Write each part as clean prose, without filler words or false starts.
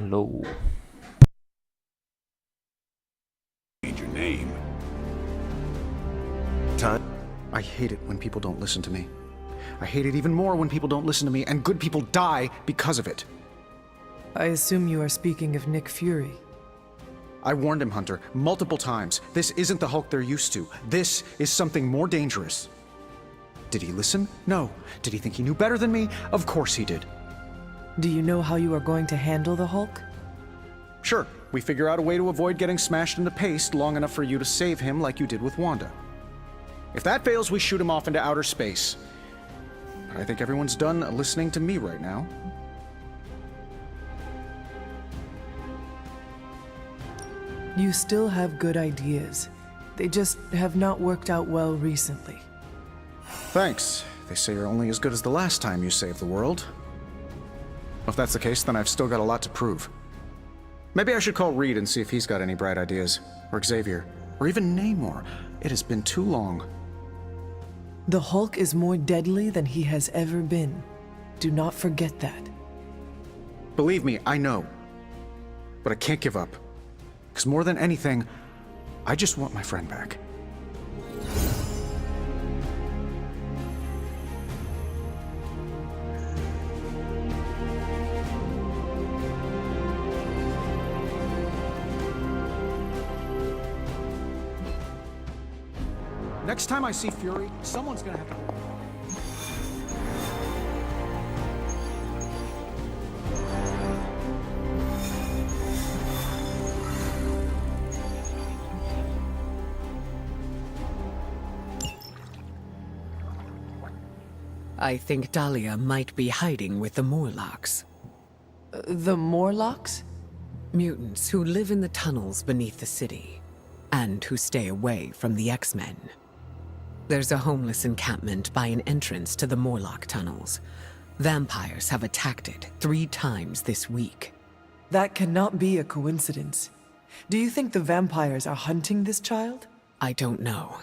Hello. Need your name. Time. I hate it when people don't listen to me. I hate it even more when people don't listen to me, and good people die because of it. I assume you are speaking of Nick Fury. I warned him, Hunter, multiple times. This isn't the Hulk they're used to. This is something more dangerous. Did he listen? No. Did he think he knew better than me? Of course he did. Do you know how you are going to handle the Hulk? Sure, we figure out a way to avoid getting smashed into paste long enough for you to save him like you did with Wanda. If that fails, we shoot him off into outer space. But I think everyone's done listening to me right now. You still have good ideas. They just have not worked out well recently. Thanks. They say you're only as good as the last time you saved the world. If that's the case, then I've still got a lot to prove. Maybe I should call Reed and see if he's got any bright ideas. Or Xavier. Or even Namor. It has been too long. The Hulk is more deadly than he has ever been. Do not forget that. Believe me, I know. But I can't give up. Because more than anything, I just want my friend back. Next time I see Fury, someone's gonna have to... I think Dahlia might be hiding with the Morlocks. The Morlocks? Mutants who live in the tunnels beneath the city, and who stay away from the X-Men. There's a homeless encampment by an entrance to the Morlock tunnels. Vampires have attacked it 3 times this week. That cannot be a coincidence. Do you think the vampires are hunting this child? I don't know.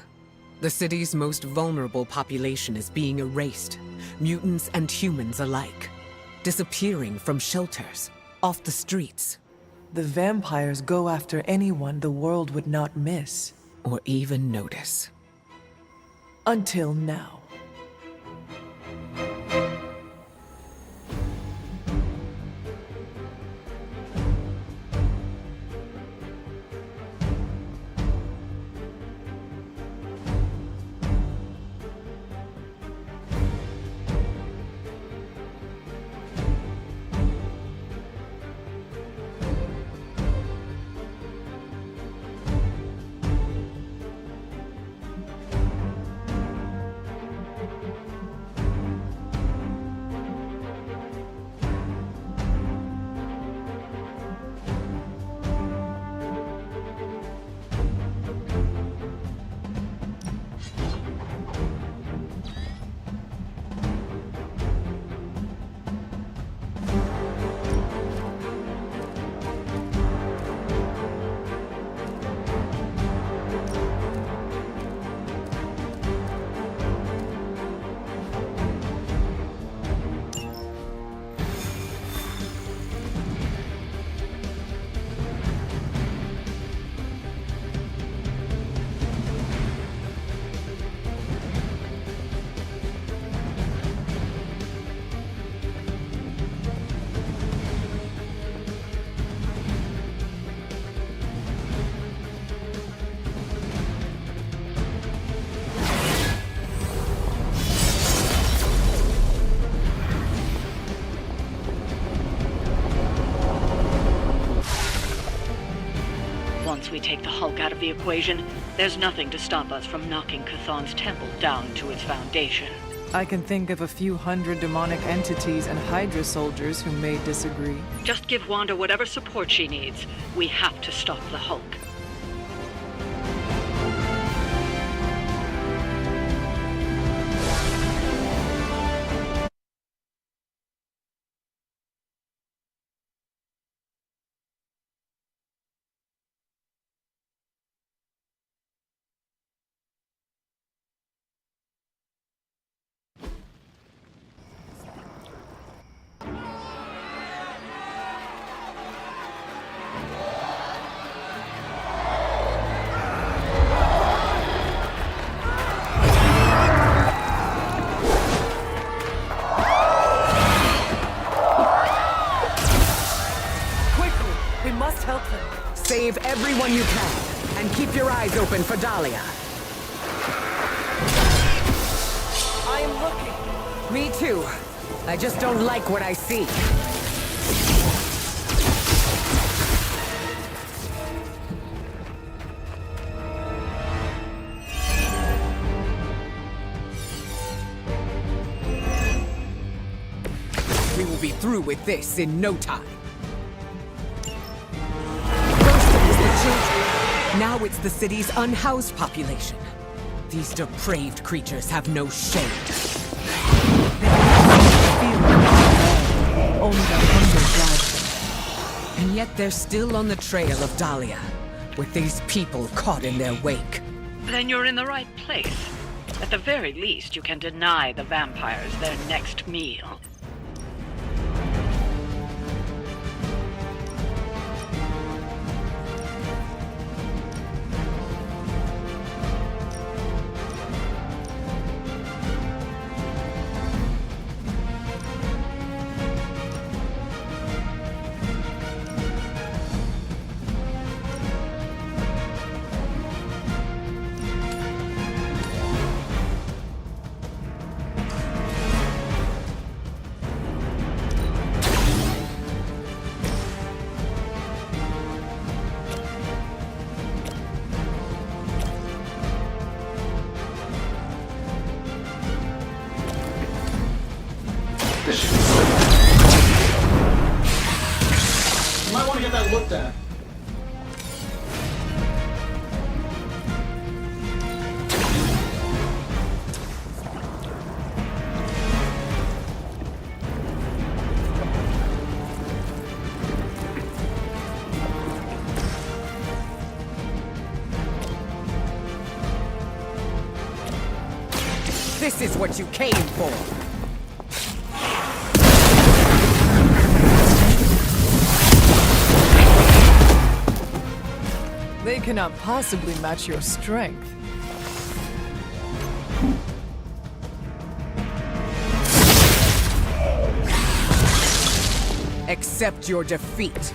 The city's most vulnerable population is being erased, mutants and humans alike, disappearing from shelters, off the streets. The vampires go after anyone the world would not miss. Or even notice. Until now. Once we take the Hulk out of the equation, there's nothing to stop us from knocking Chthon's temple down to its foundation. I can think of a few hundred demonic entities and Hydra soldiers who may disagree. Just give Wanda whatever support she needs. We have to stop the Hulk. Save everyone you can, and keep your eyes open for Dahlia. I am looking. Me too. I just don't like what I see. We will be through with this in no time. First it was the children. Now it's the city's unhoused population. These depraved creatures have no shame. Only their hunger drives them. And yet they're still on the trail of Dahlia, with these people caught in their wake. Then you're in the right place. At the very least, you can deny the vampires their next meal. This should be good. You might want to get that looked at. This is what you came for! They cannot possibly match your strength. Accept your defeat.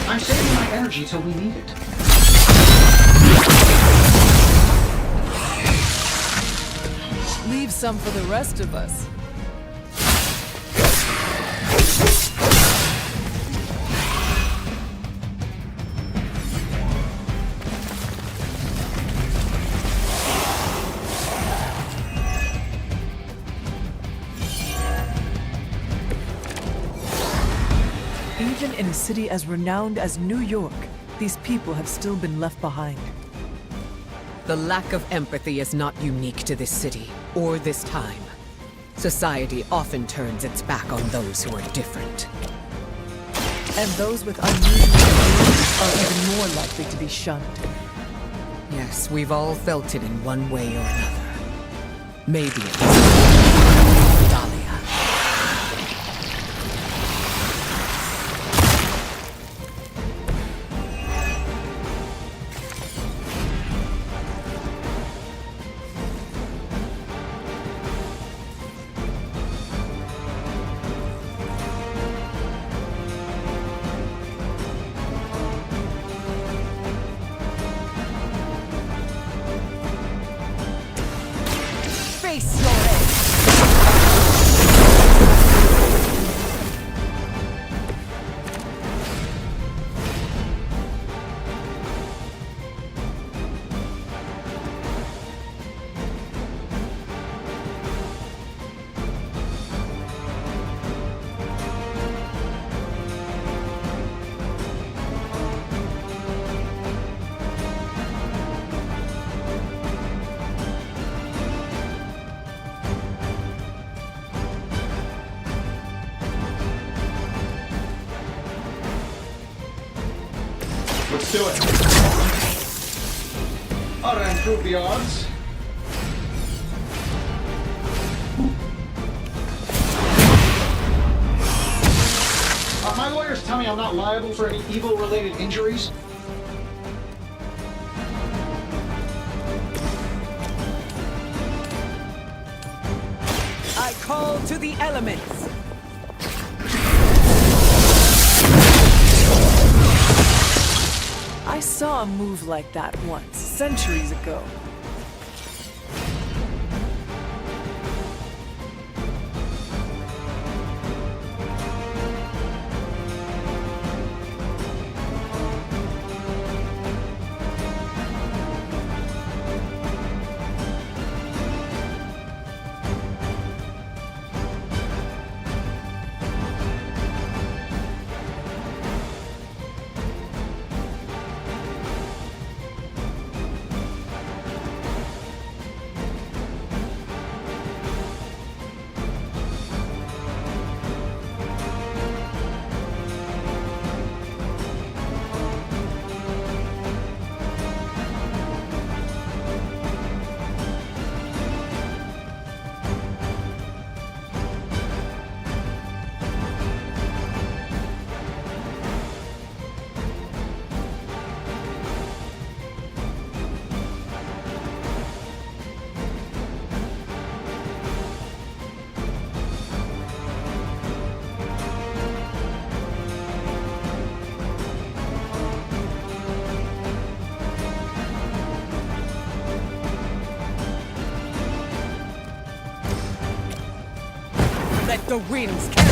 I'm saving my energy till we need it. Leave some for the rest of us. Even in a city as renowned as New York, these people have still been left behind. The lack of empathy is not unique to this city, or this time. Society often turns its back on those who are different. And those with unusual abilities are even more likely to be shunned. Yes, we've all felt it in one way or another. Maybe it's Dahlia. Face your edge! Let's do it. Ought to improve the odds. My lawyers tell me I'm not liable for any evil-related injuries. I call to the elements! I saw a move like that once, centuries ago. Let the winds carry.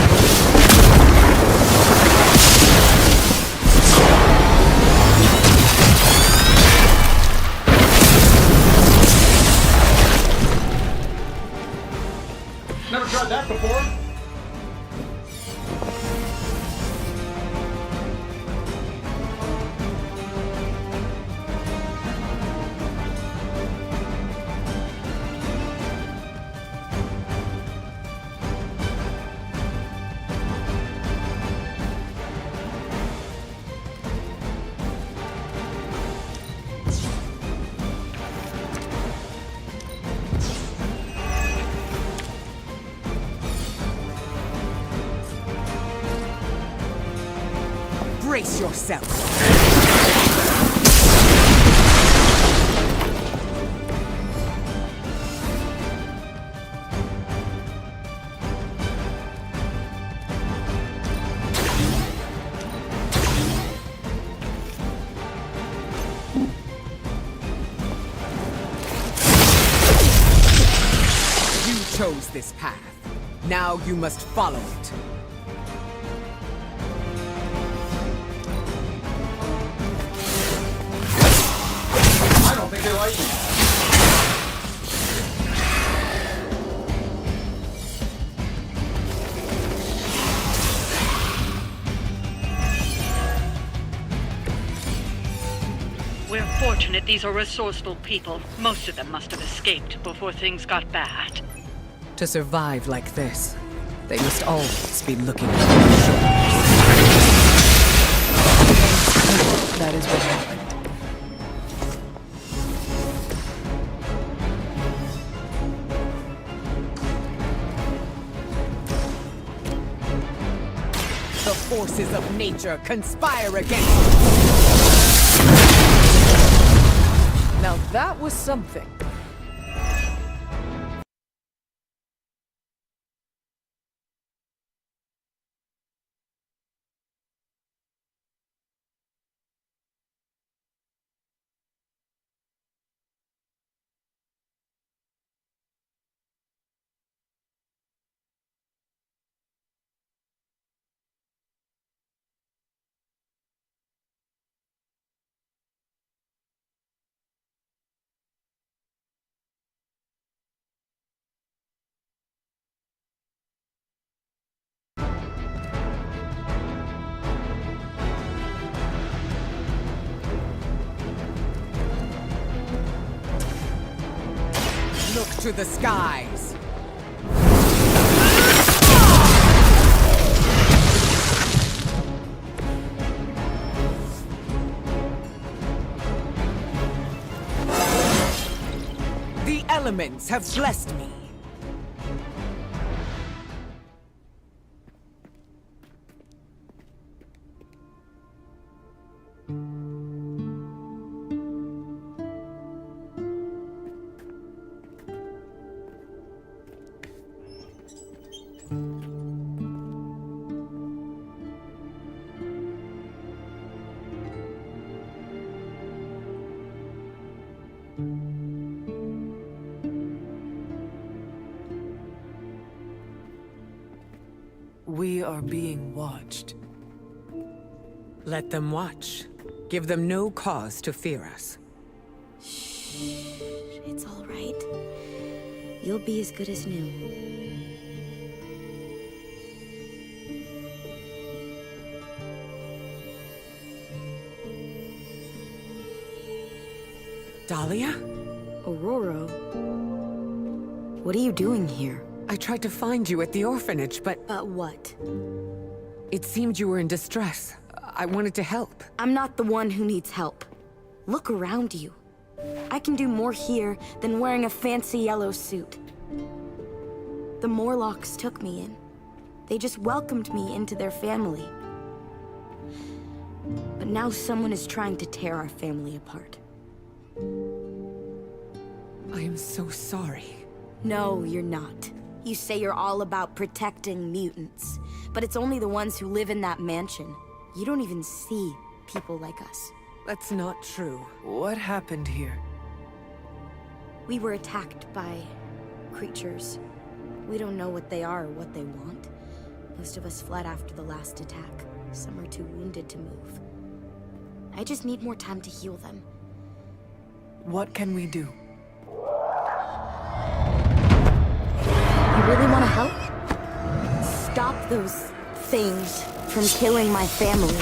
Never tried that before. Brace yourself. You chose this path. Now you must follow it. I don't think they like me. We're fortunate these are resourceful people. Most of them must have escaped before things got bad. To survive like this, they must always be looking for their shoulders. That is what happened. The forces of nature conspire against us. Now that was something. Look to the skies. The elements have blessed me. We are being watched. Let them watch. Give them no cause to fear us. Shh, it's all right. You'll be as good as new. Dahlia? Aurora? What are you doing here? I tried to find you at the orphanage, but But what? it seemed you were in distress. I wanted to help. I'm not the one who needs help. Look around you. I can do more here than wearing a fancy yellow suit. The Morlocks took me in. They just welcomed me into their family. But now someone is trying to tear our family apart. I am so sorry. No, you're not. You say you're all about protecting mutants, but it's only the ones who live in that mansion. You don't even see people like us. That's not true. What happened here? We were attacked by creatures. We don't know what they are or what they want. Most of us fled after the last attack. Some are too wounded to move. I just need more time to heal them. What can we do? You really want to help? Stop those things from killing my family.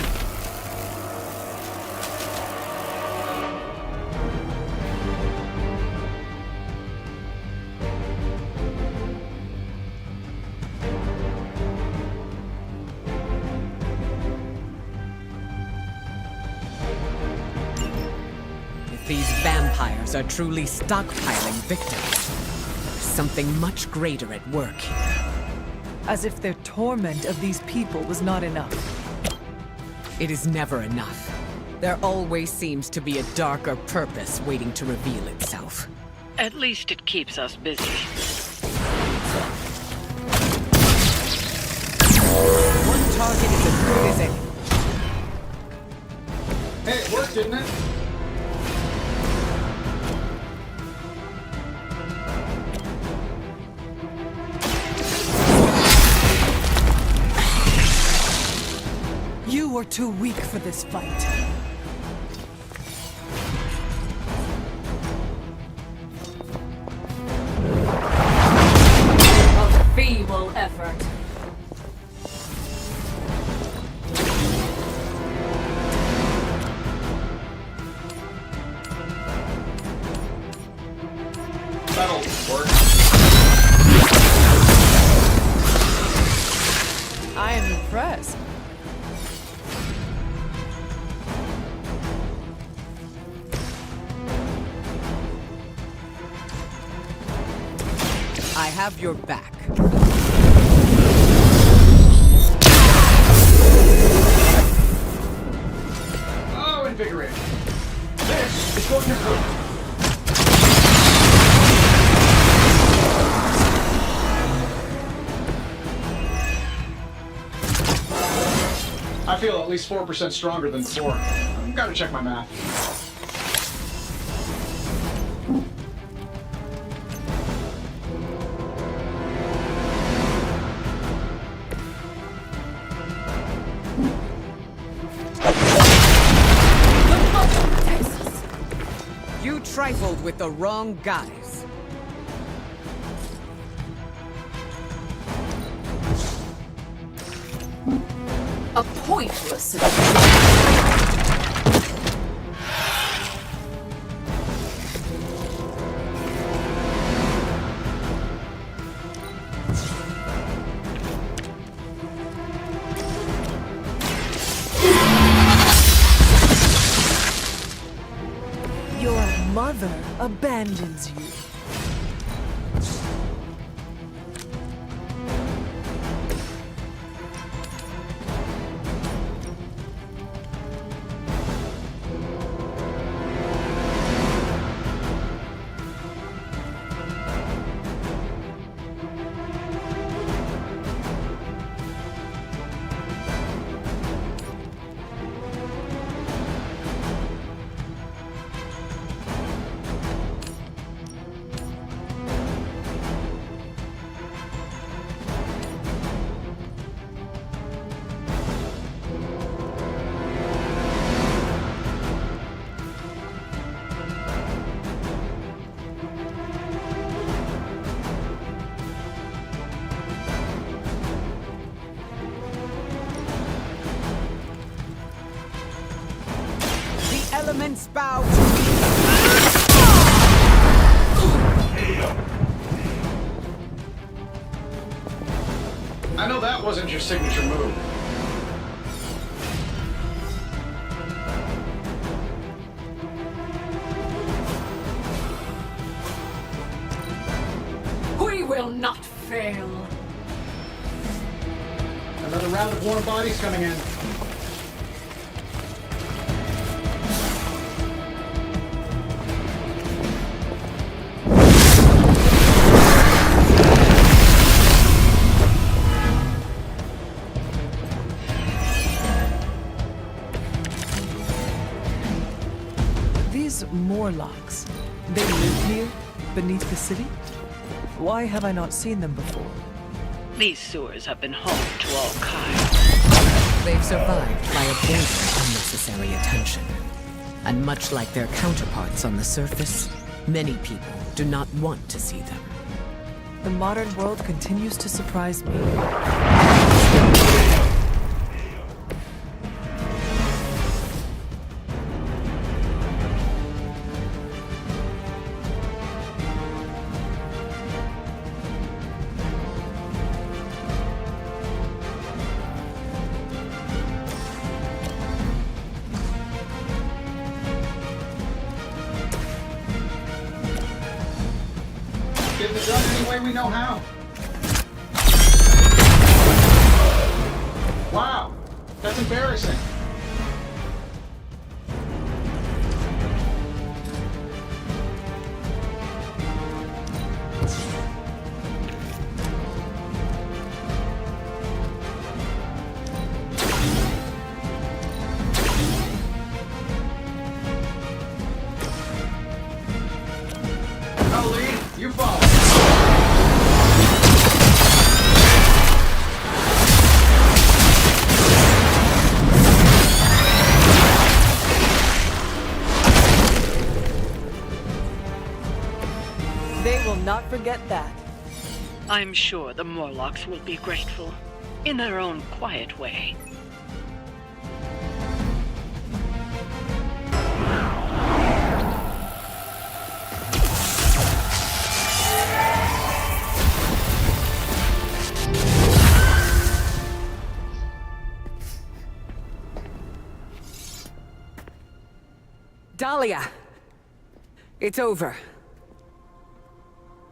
If these vampires are truly stockpiling victims, something much greater at work here. As if their torment of these people was not enough. It is never enough. There always seems to be a darker purpose waiting to reveal itself. At least it keeps us busy. One target is as good as any. Hey, it worked, didn't it? You were too weak for this fight. A feeble effort. That'll work. I am impressed. I have your back. Oh, invigorating. This is going to hurt. I feel at least 4% stronger than before. I've got to check my math. You trifled with the wrong guys. A pointless. Your mother abandons you. spout! I know that wasn't your signature move. We will not fail. Another round of warm bodies coming in. These Morlocks, they live here, beneath the city? Why have I not seen them before? These sewers have been home to all kinds. They've survived by avoiding unnecessary attention. And much like their counterparts on the surface, many people do not want to see them. The modern world continues to surprise me. Getting it done any way we know how. Wow, that's embarrassing. No lead, you follow. They will not forget that. I'm sure the Morlocks will be grateful, in their own quiet way. Dahlia! It's over.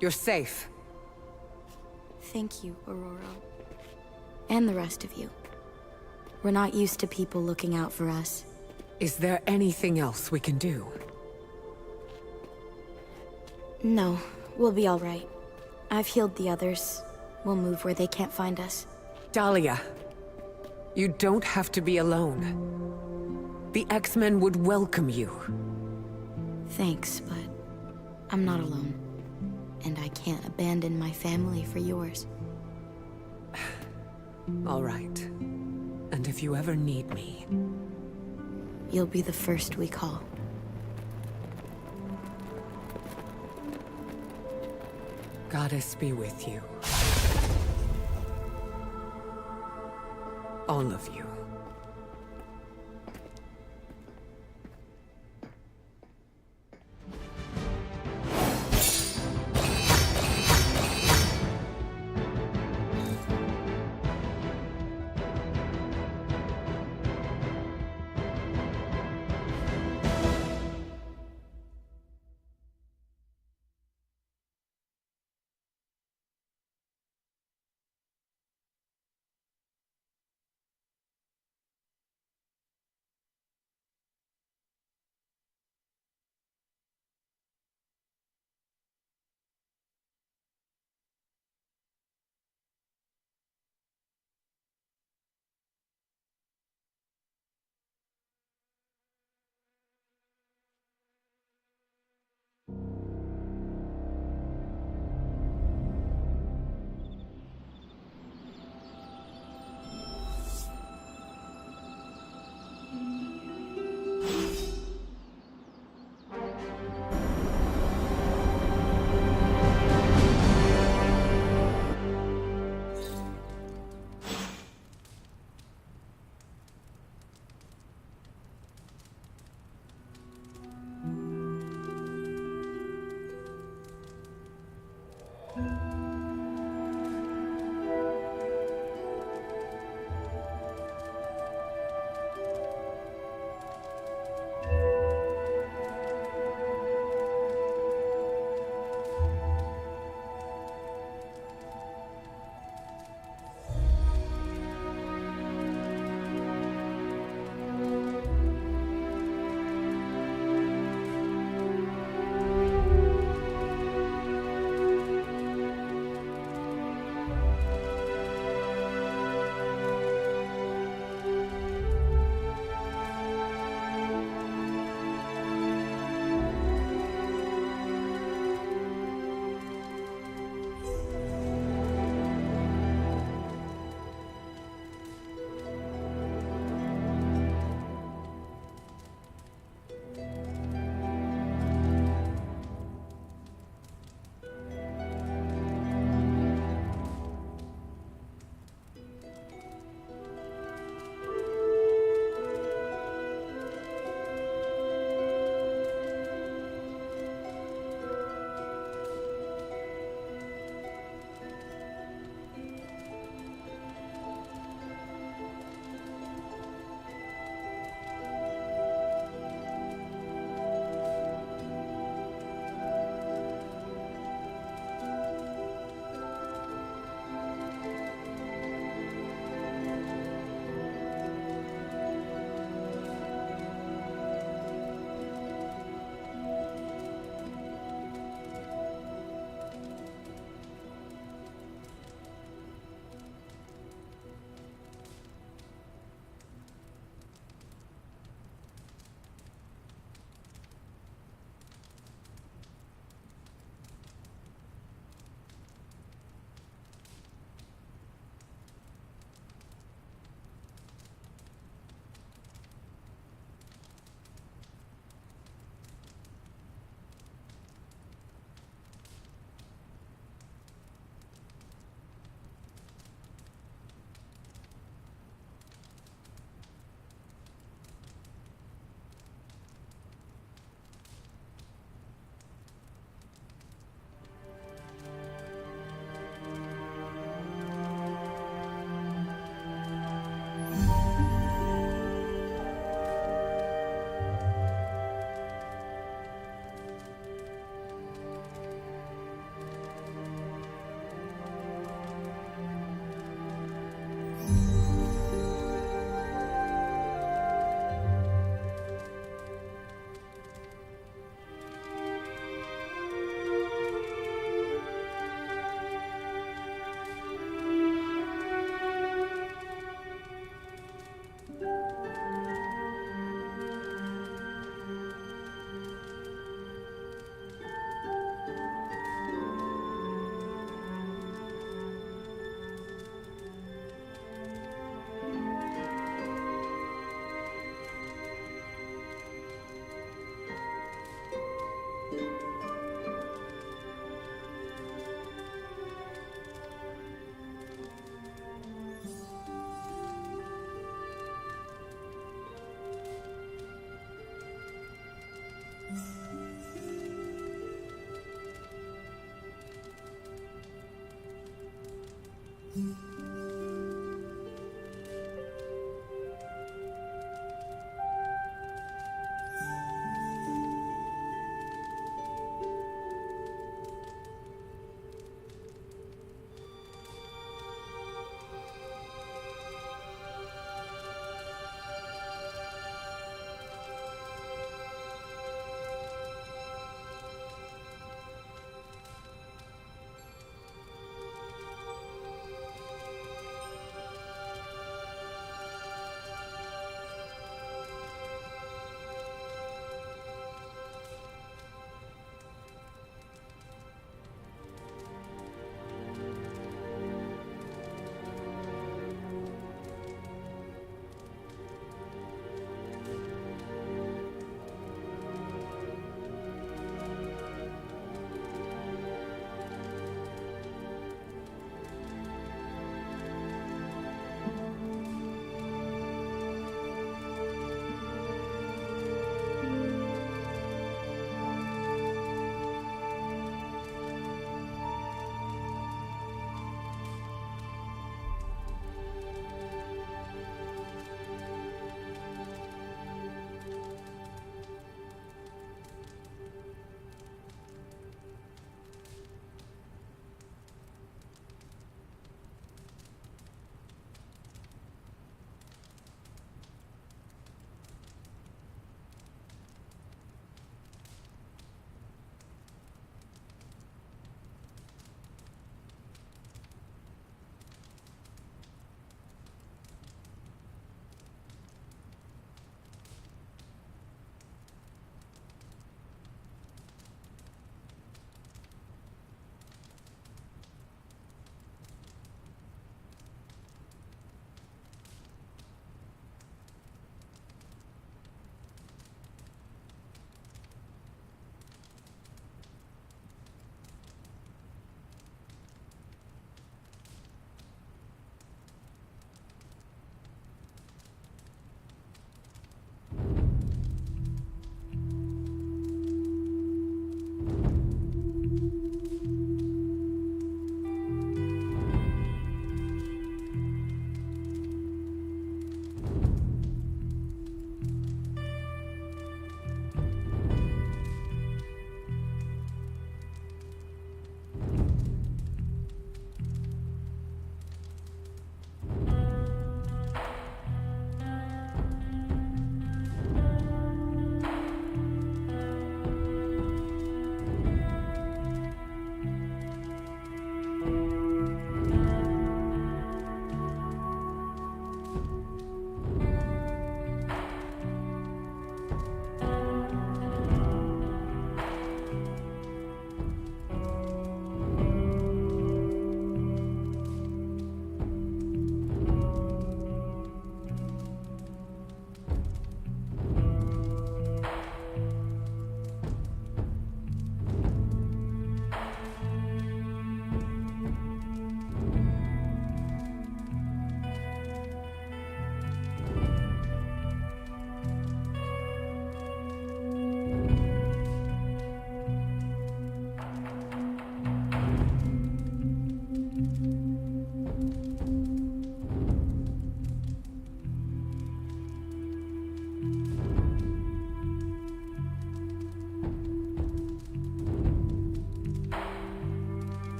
You're safe. Thank you, Aurora. And the rest of you. We're not used to people looking out for us. Is there anything else we can do? No, we'll be all right. I've healed the others. We'll move where they can't find us. Dahlia, you don't have to be alone. The X-Men would welcome you. Thanks, but I'm not alone. And I can't abandon my family for yours. All right. And if you ever need me... You'll be the first we call. Goddess be with you. All of you.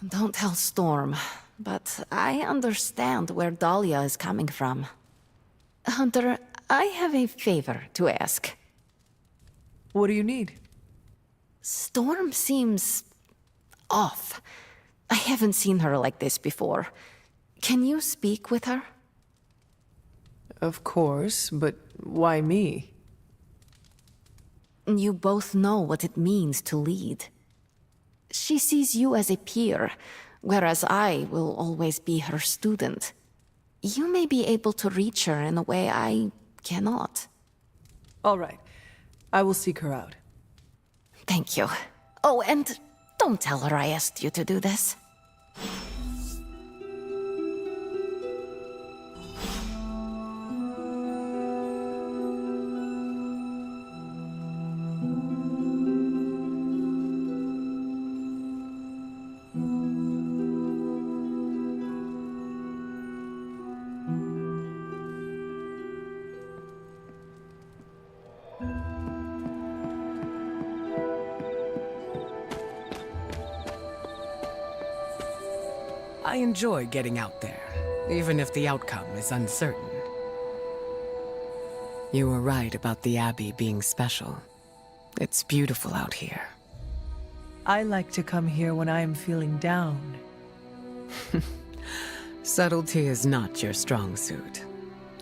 Don't tell Storm, but I understand where Dahlia is coming from. Hunter, I have a favor to ask. What do you need? Storm seems off. I haven't seen her like this before. Can you speak with her? Of course, but why me? You both know what it means to lead. She sees you as a peer, whereas I will always be her student. You may be able to reach her in a way I cannot. All right. I will seek her out. Thank you. Oh, and don't tell her I asked you to do this. I enjoy getting out there, even if the outcome is uncertain. You were right about the Abbey being special. It's beautiful out here. I like to come here when I am feeling down. Subtlety is not your strong suit.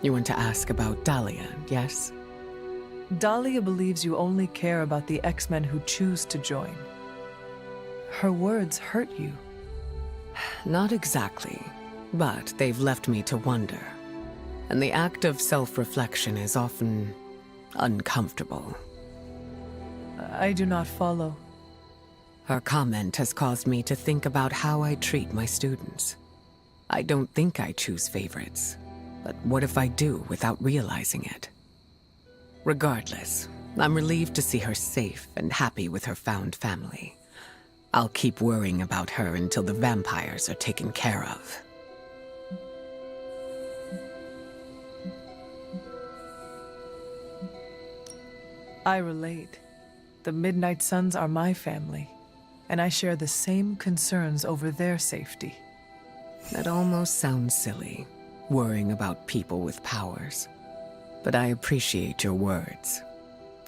You want to ask about Dahlia, yes? Dahlia believes you only care about the X-Men who choose to join. Her words hurt you. Not exactly, but they've left me to wonder. And the act of self-reflection is often uncomfortable. I do not follow. Her comment has caused me to think about how I treat my students. I don't think I choose favorites, but what if I do without realizing it? Regardless, I'm relieved to see her safe and happy with her found family. I'll keep worrying about her until the vampires are taken care of. I relate. The Midnight Suns are my family, and I share the same concerns over their safety. That almost sounds silly, worrying about people with powers. But I appreciate your words.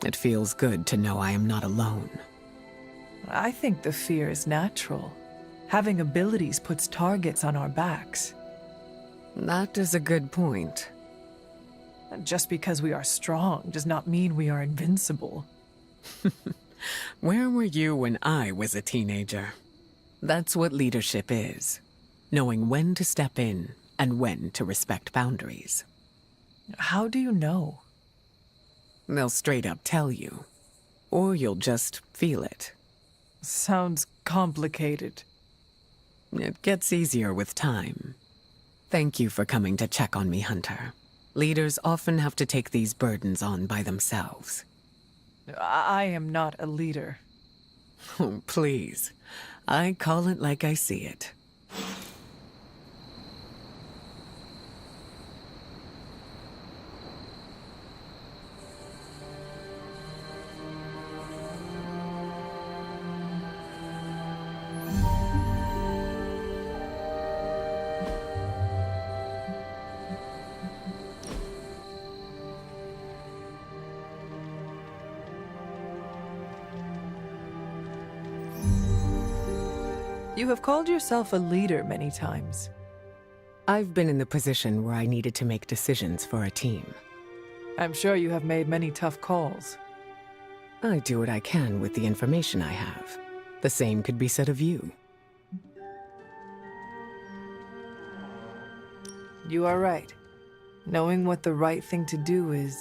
It feels good to know I am not alone. I think the fear is natural. Having abilities puts targets on our backs. That is a good point. Just because we are strong does not mean we are invincible. Where were you when I was a teenager? That's what leadership is. Knowing when to step in and when to respect boundaries. How do you know? They'll straight up tell you. Or you'll just feel it. Sounds complicated. It gets easier with time. Thank you for coming to check on me, Hunter. Leaders often have to take these burdens on by themselves. I am not a leader. Oh, please. I call it like I see it. You have called yourself a leader many times. I've been in the position where I needed to make decisions for a team. I'm sure you have made many tough calls. I do what I can with the information I have. The same could be said of you. You are right. Knowing what the right thing to do is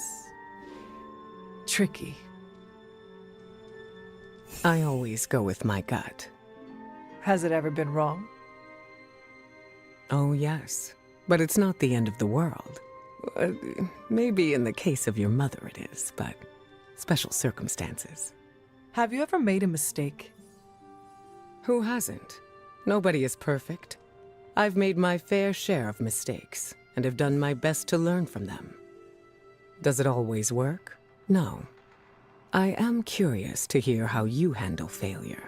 tricky. I always go with my gut. Has it ever been wrong? Oh, yes. But it's not the end of the world. Maybe in the case of your mother it is, but special circumstances. Have you ever made a mistake? Who hasn't? Nobody is perfect. I've made my fair share of mistakes, and have done my best to learn from them. Does it always work? No. I am curious to hear how you handle failure.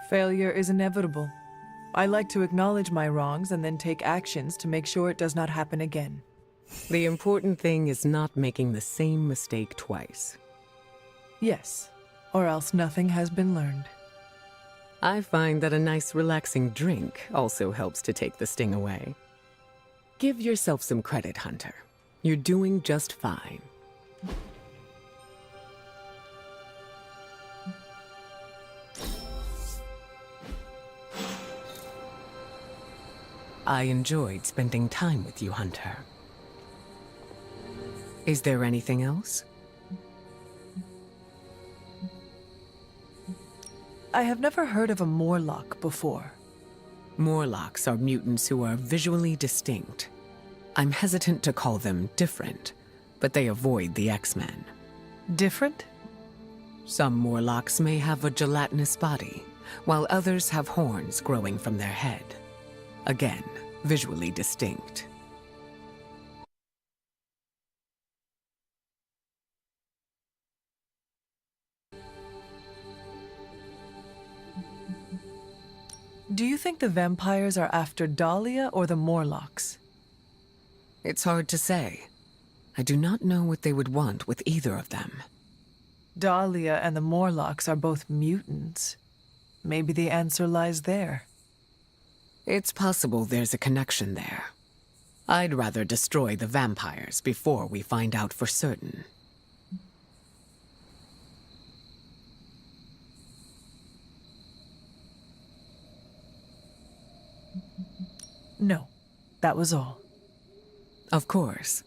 Failure is inevitable. I like to acknowledge my wrongs and then take actions to make sure it does not happen again. The important thing is not making the same mistake twice. Yes, or else nothing has been learned. I find that a nice relaxing drink also helps to take the sting away. Give yourself some credit, Hunter. You're doing just fine. I enjoyed spending time with you, Hunter. Is there anything else? I have never heard of a Morlock before. Morlocks are mutants who are visually distinct. I'm hesitant to call them different, but they avoid the X-Men. Different? Some Morlocks may have a gelatinous body, while others have horns growing from their head. Again, visually distinct. Do you think the vampires are after Dahlia or the Morlocks? It's hard to say. I do not know what they would want with either of them. Dahlia and the Morlocks are both mutants. Maybe the answer lies there. It's possible there's a connection there. I'd rather destroy the vampires before we find out for certain. No, that was all. Of course.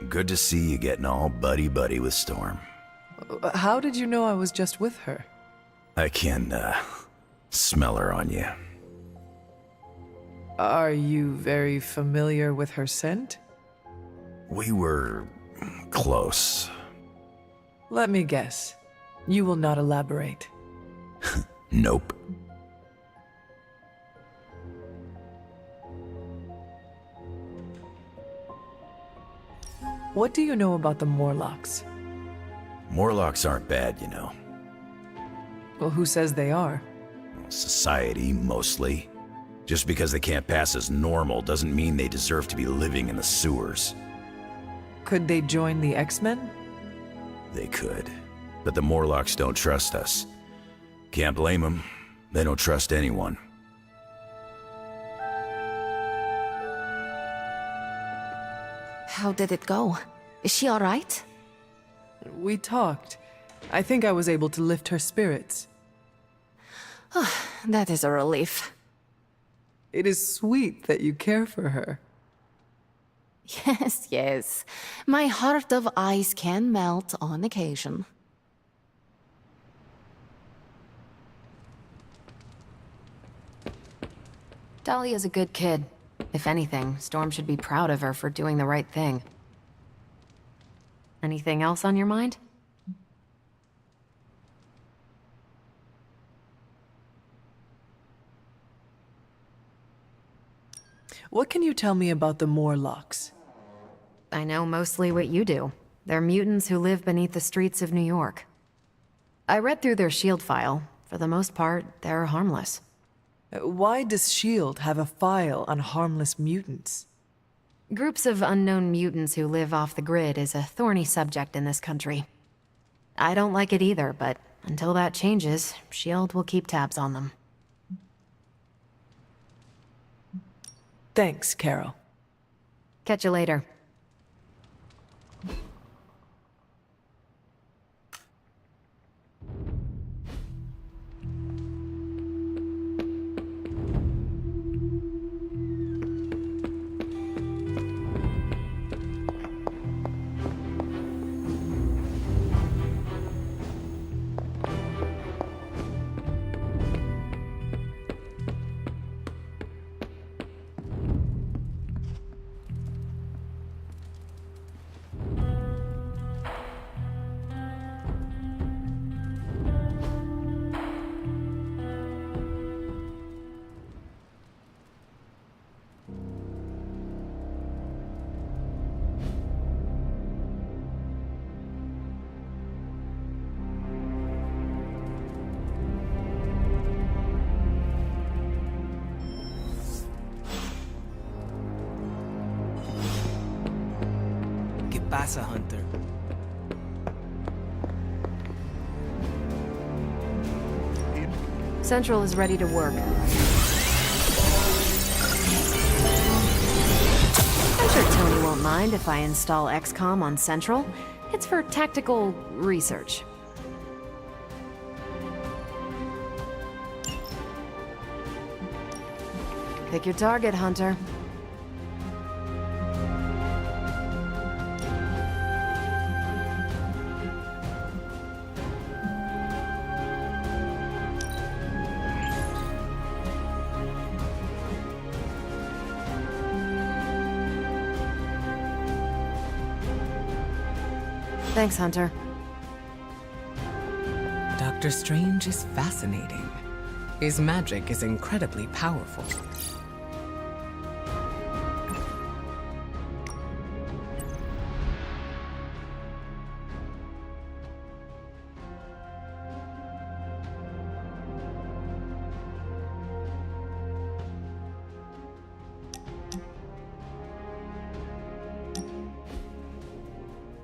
Good to see you getting all buddy-buddy with Storm. How did you know I was just with her? I can, smell her on you. Are you very familiar with her scent? We were close. Let me guess. You will not elaborate. Nope. What do you know about the Morlocks? Morlocks aren't bad, you know. Well, who says they are? Society, mostly. Just because they can't pass as normal doesn't mean they deserve to be living in the sewers. Could they join the X-Men? They could. But the Morlocks don't trust us. Can't blame them. They don't trust anyone. How did it go? Is she all right? We talked. I think I was able to lift her spirits. That is a relief. It is sweet that you care for her. Yes, yes. My heart of ice can melt on occasion. Dahlia's a good kid. If anything, Storm should be proud of her for doing the right thing. Anything else on your mind? What can you tell me about the Morlocks? I know mostly what you do. They're mutants who live beneath the streets of New York. I read through their shield file. For the most part, they're harmless. Why does S.H.I.E.L.D. have a file on harmless mutants? Groups of unknown mutants who live off the grid is a thorny subject in this country. I don't like it either, but until that changes, S.H.I.E.L.D. will keep tabs on them. Thanks, Carol. Catch you later. ¿Qué pasa, Hunter? Central is ready to work. I'm sure Tony won't mind if I install XCOM on Central. It's for tactical research. Pick your target, Hunter. Thanks, Hunter. Doctor Strange is fascinating. His magic is incredibly powerful.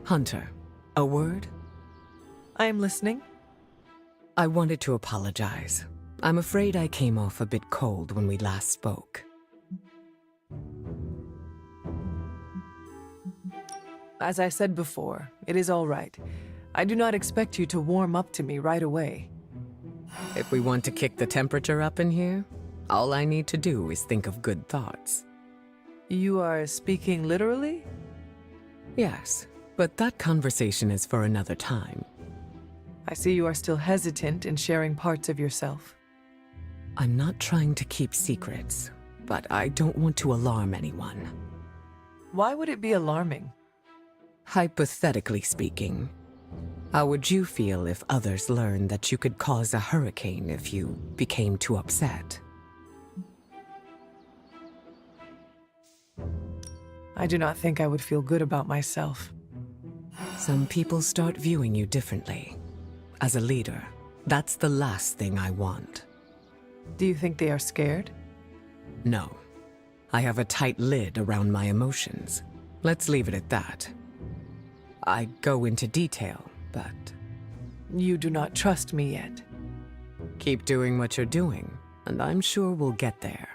Hunter, a word? I am listening. I wanted to apologize. I'm afraid I came off a bit cold when we last spoke. As I said before, it is all right. I do not expect you to warm up to me right away. If we want to kick the temperature up in here, all I need to do is think of good thoughts. You are speaking literally? Yes, but that conversation is for another time. I see you are still hesitant in sharing parts of yourself. I'm not trying to keep secrets, but I don't want to alarm anyone. Why would it be alarming? Hypothetically speaking, how would you feel if others learned that you could cause a hurricane if you became too upset? I do not think I would feel good about myself. Some people start viewing you differently. As a leader, that's the last thing I want. Do you think they are scared? No. I have a tight lid around my emotions. Let's leave it at that. I go into detail, but... You do not trust me yet. Keep doing what you're doing, and I'm sure we'll get there.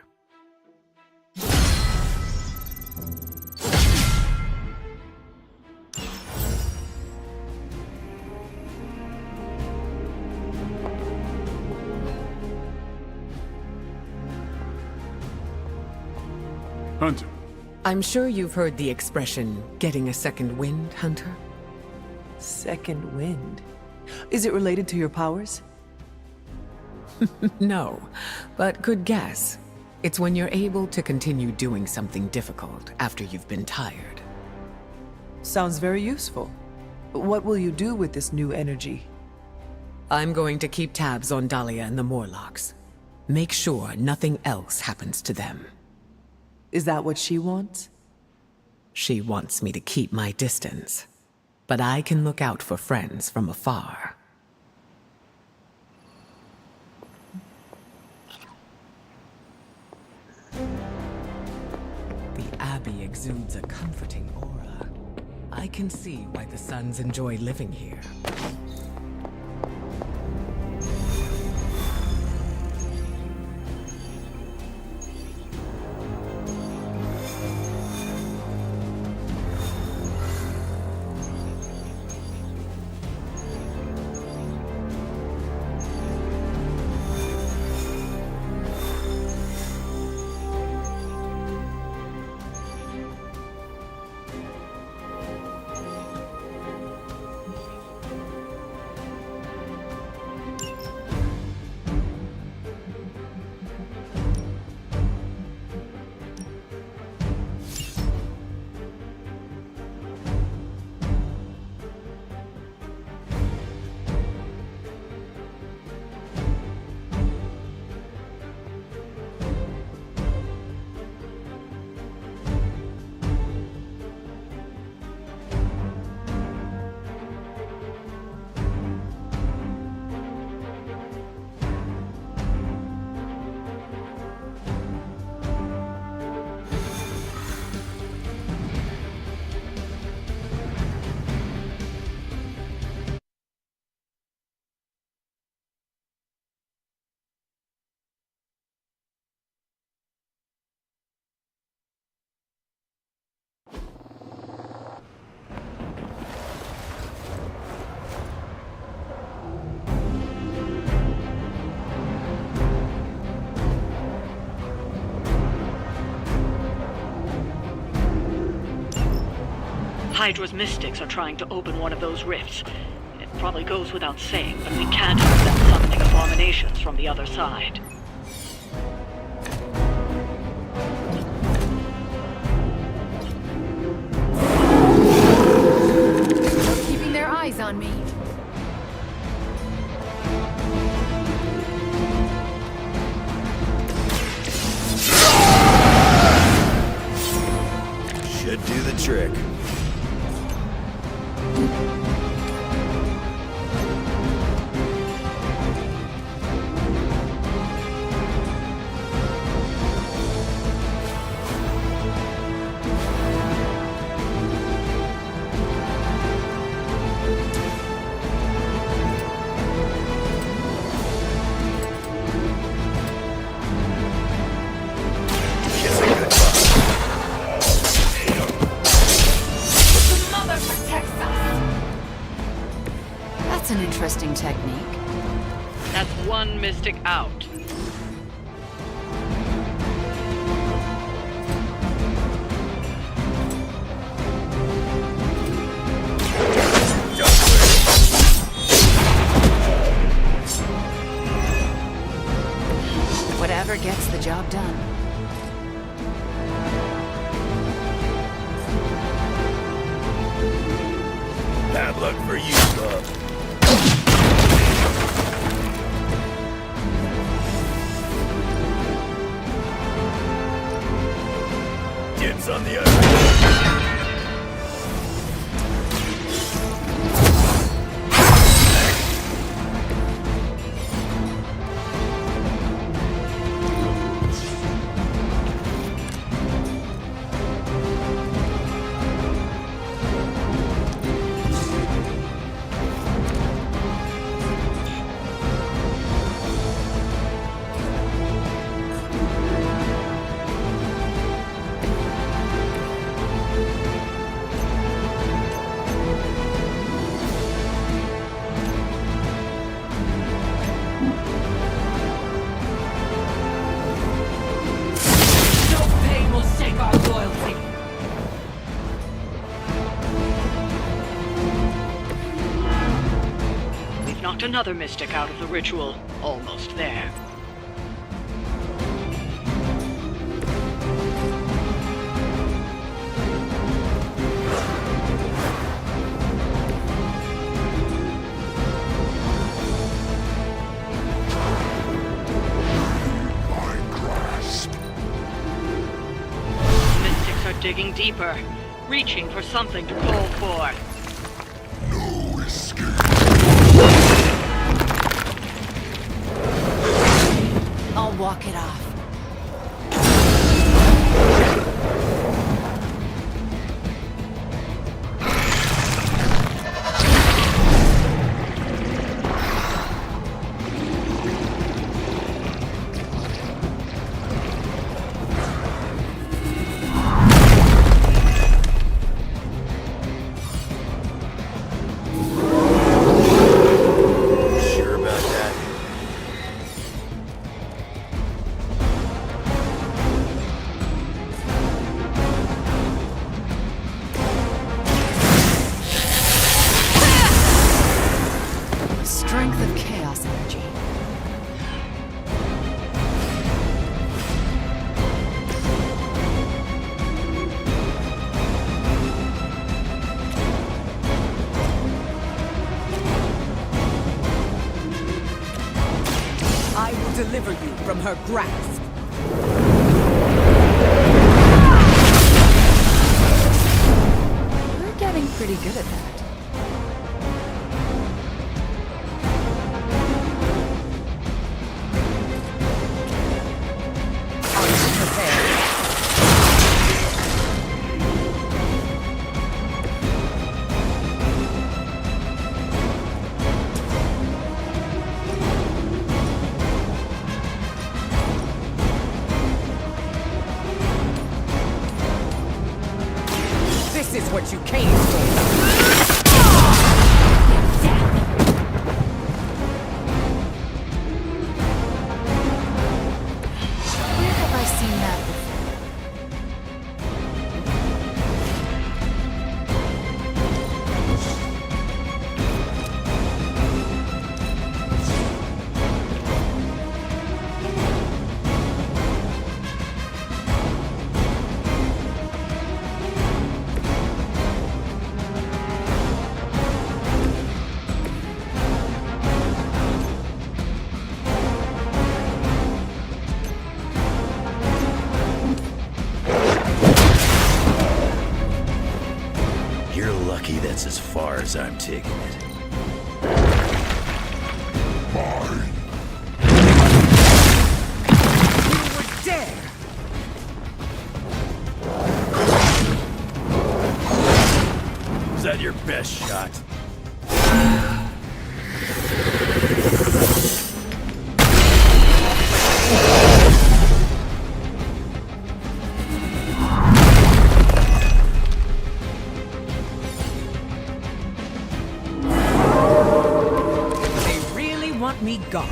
Hunter. I'm sure you've heard the expression, getting a second wind, Hunter? Second wind? Is it related to your powers? No, but good guess. It's when you're able to continue doing something difficult after you've been tired. Sounds very useful. What will you do with this new energy? I'm going to keep tabs on Dahlia and the Morlocks. Make sure nothing else happens to them. Is that what she wants? She wants me to keep my distance, but I can look out for friends from afar. The Abbey exudes a comforting aura. I can see why the Sons enjoy living here. Hydra's mystics are trying to open one of those rifts. It probably goes without saying, but we can't have them summoning abominations from the other side. Keeping their eyes on me. Should do the trick. That's an interesting technique. That's one mystic out. Whatever gets the job done. Bad luck for you, bub. Dibs on the other. Knocked another mystic out of the ritual. Almost there. Mystics are digging deeper, reaching for something to call for. I'll walk it off. Sure about that? Strength of chaos energy. I will deliver you from her grasp. We're getting pretty good at that. This is what you came for. Where have I seen that before? That's as far as I'm taking it. You would dare! Is that your best shot? They really want me gone.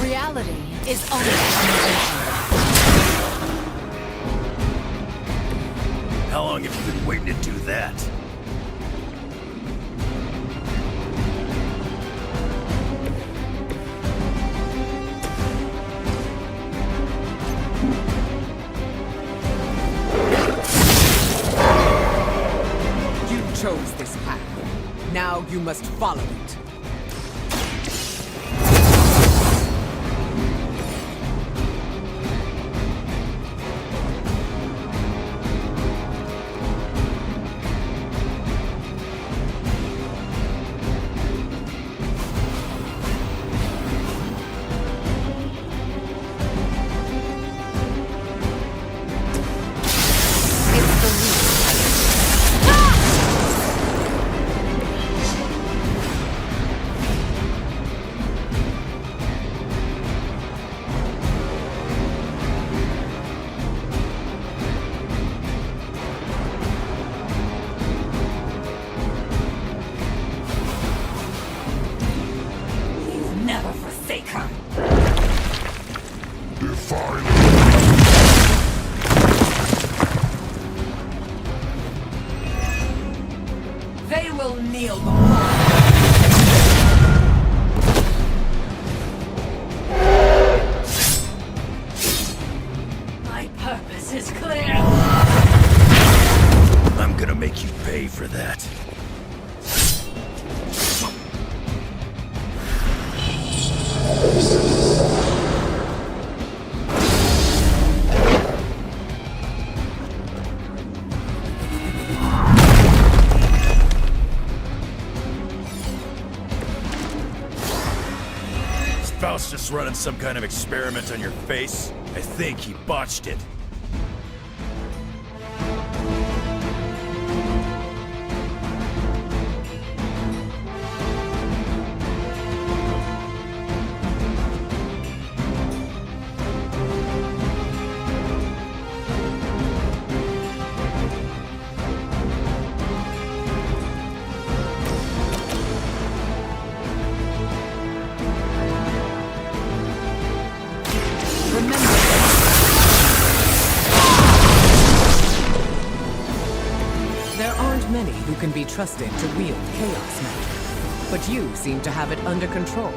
Reality is only an illusion. How long have you been waiting to do that? You chose this path. Now you must follow it. It's the least. Never forsake her. They will kneel before. My purpose is clear. I'm gonna make you pay for that. Is Faust just running some kind of experiment on your face? I think he botched it. There aren't many who can be trusted to wield chaos magic, but you seem to have it under control.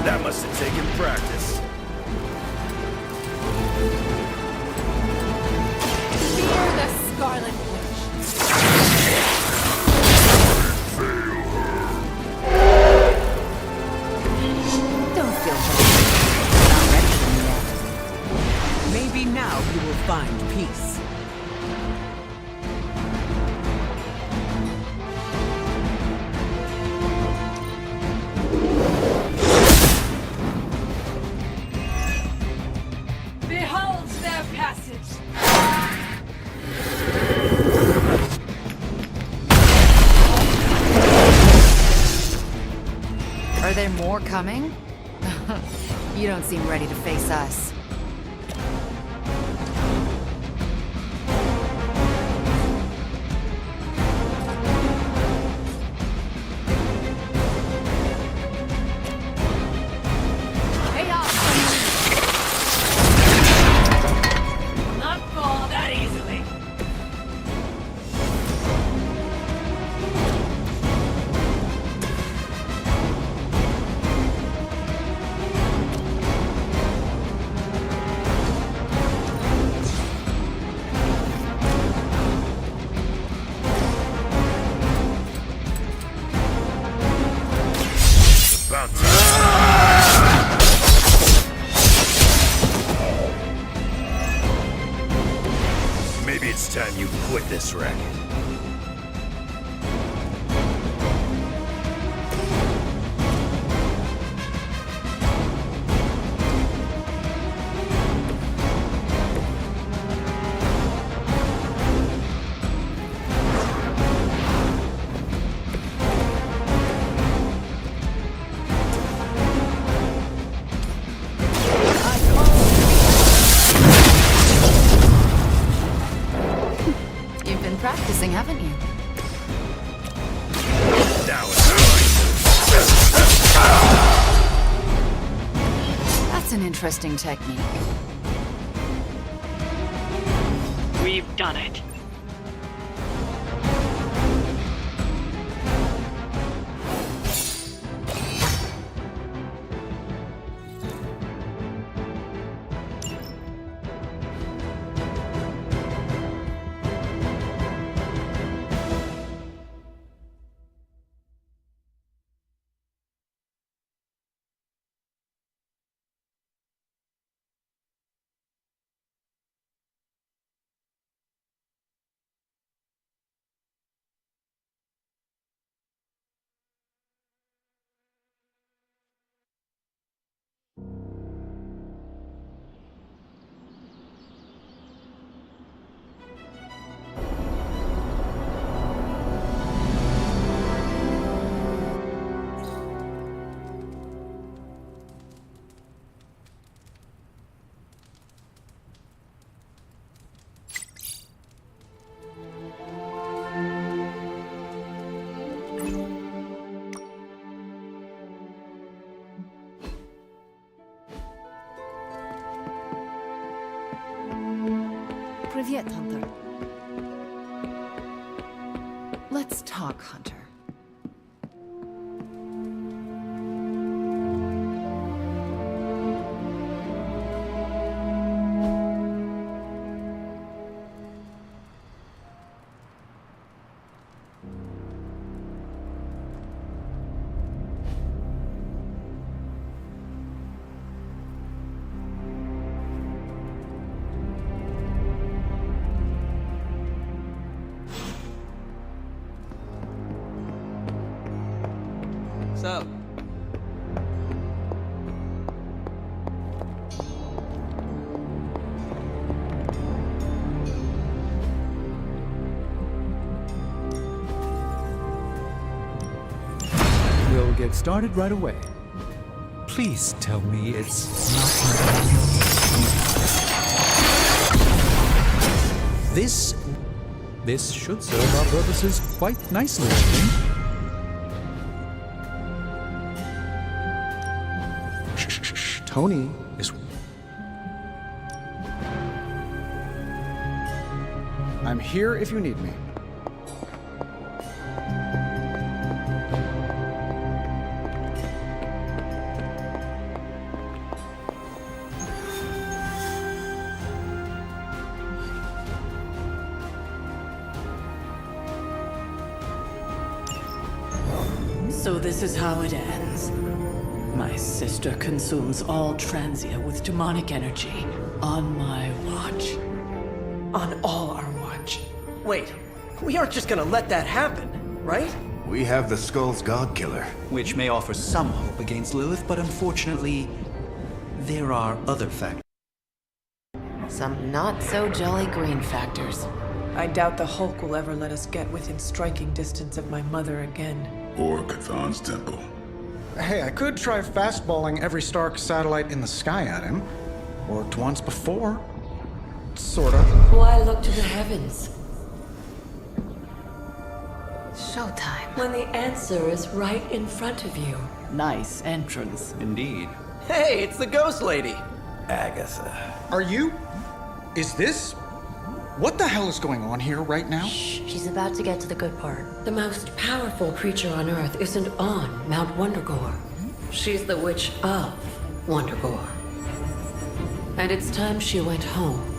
That must have taken practice. Fear the Scarlet Witch. Don't feel bad. Not ready for me yet. Maybe now you will find peace. Behold their passage. Are there more coming? You don't seem ready to face us. Chaos. this racket. You've been practicing, haven't you? That's an interesting technique. We've done it. Привет, Hunter. Let's talk, Hunter. So, we'll get started right away. Please tell me it's not... This should serve our purposes quite nicely, I think. Tony is... I'm here if you need me. So this is how it ends. My sister consumes all Transia with demonic energy on my watch. on all our watch. Wait, we aren't just gonna let that happen, right? We have the Skull's God-Killer. Which may offer some hope against Lilith, but unfortunately, there are other factors. Some not-so-jolly green factors. I doubt the Hulk will ever let us get within striking distance of my mother again. Or Chthon's temple. Hey, I could try fastballing every Stark satellite in the sky at him. Worked once before. Sorta. Why look to the heavens Showtime. when the answer is right in front of you? Nice entrance. Indeed. Hey, it's the Ghost Lady! Agatha. Are you? Is this? What the hell is going on here right now? She's about to get to the good part. The most powerful creature on Earth isn't on Mount Wondergore. She's the witch of Wondergore. And it's time she went home.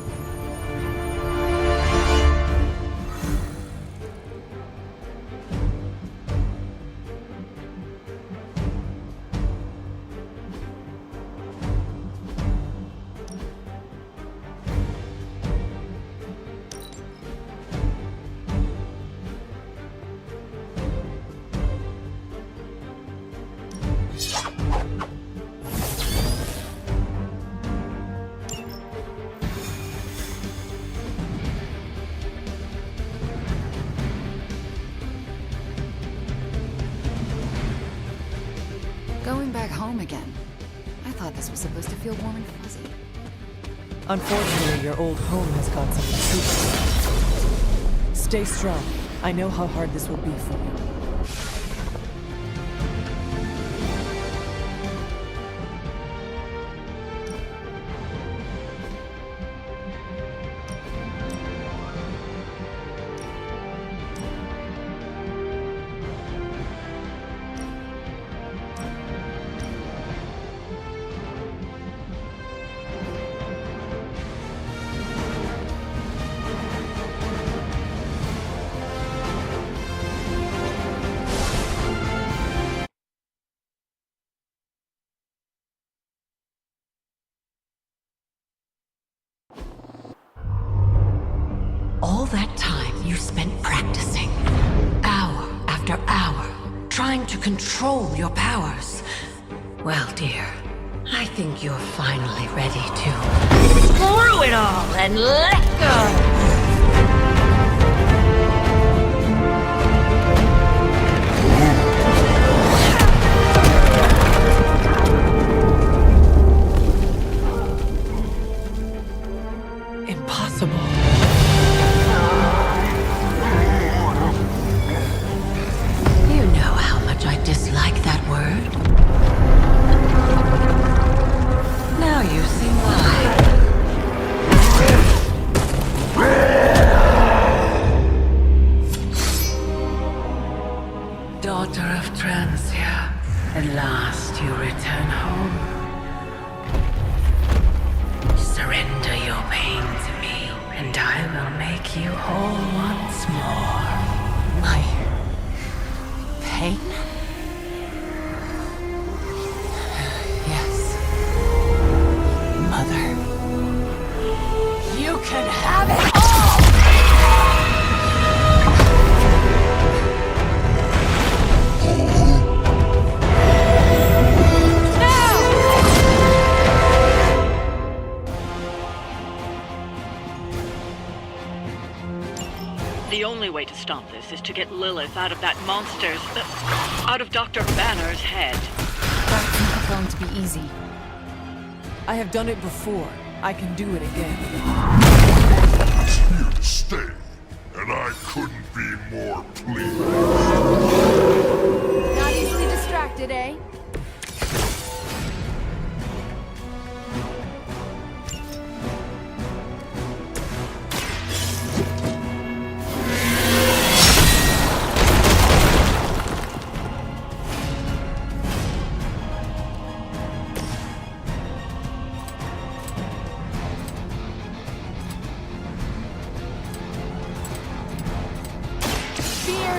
like home again. I thought this was supposed to feel warm and fuzzy. Unfortunately, your old home has got some intruders. Stay strong. I know how hard this will be for you. All that time you spent practicing, hour after hour, trying to control your powers. Well, dear, I think you're finally ready to screw it all and let go! The only way to stop this is to get Lilith out of that monster's... out of Dr. Banner's head. That's not going to be easy. I have done it before. I can do it again. Here to stay, and I couldn't be more pleased. Not easily distracted, eh?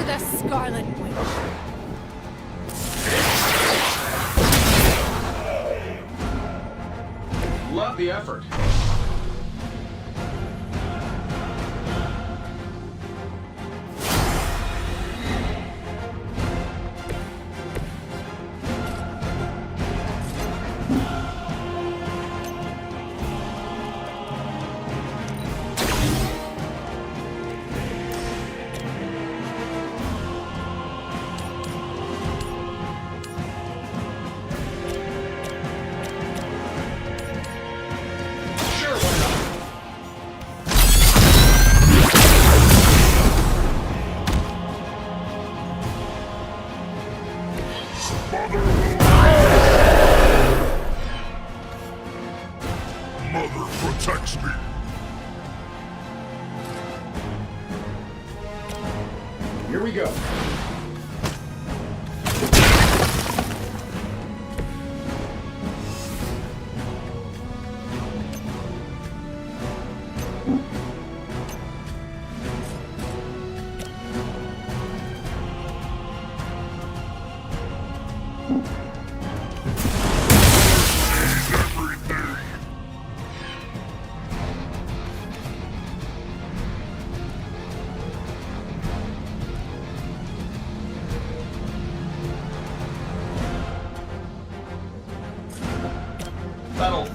The Scarlet Witch. Love the effort. Mother protects me. Here we go. That'll work.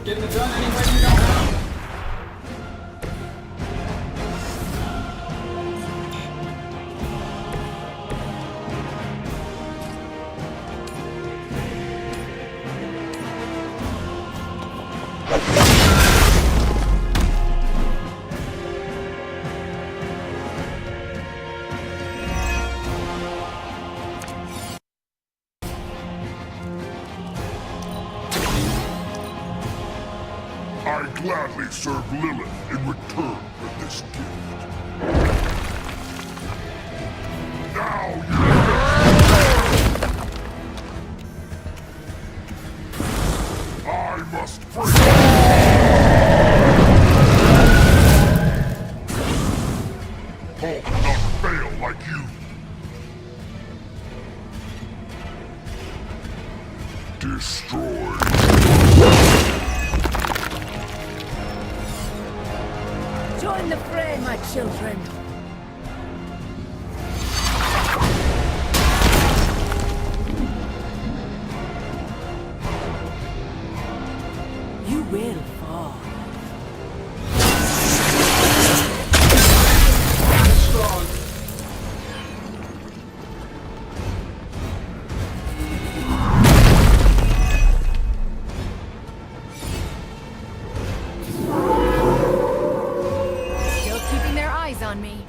Getting it done any way you know how. I gladly serve Lilith in return for this gift. Now I must break. Hope not fail like you. Destroy. Join the fray, my children. You will fall. Strong. Still keeping their eyes on me.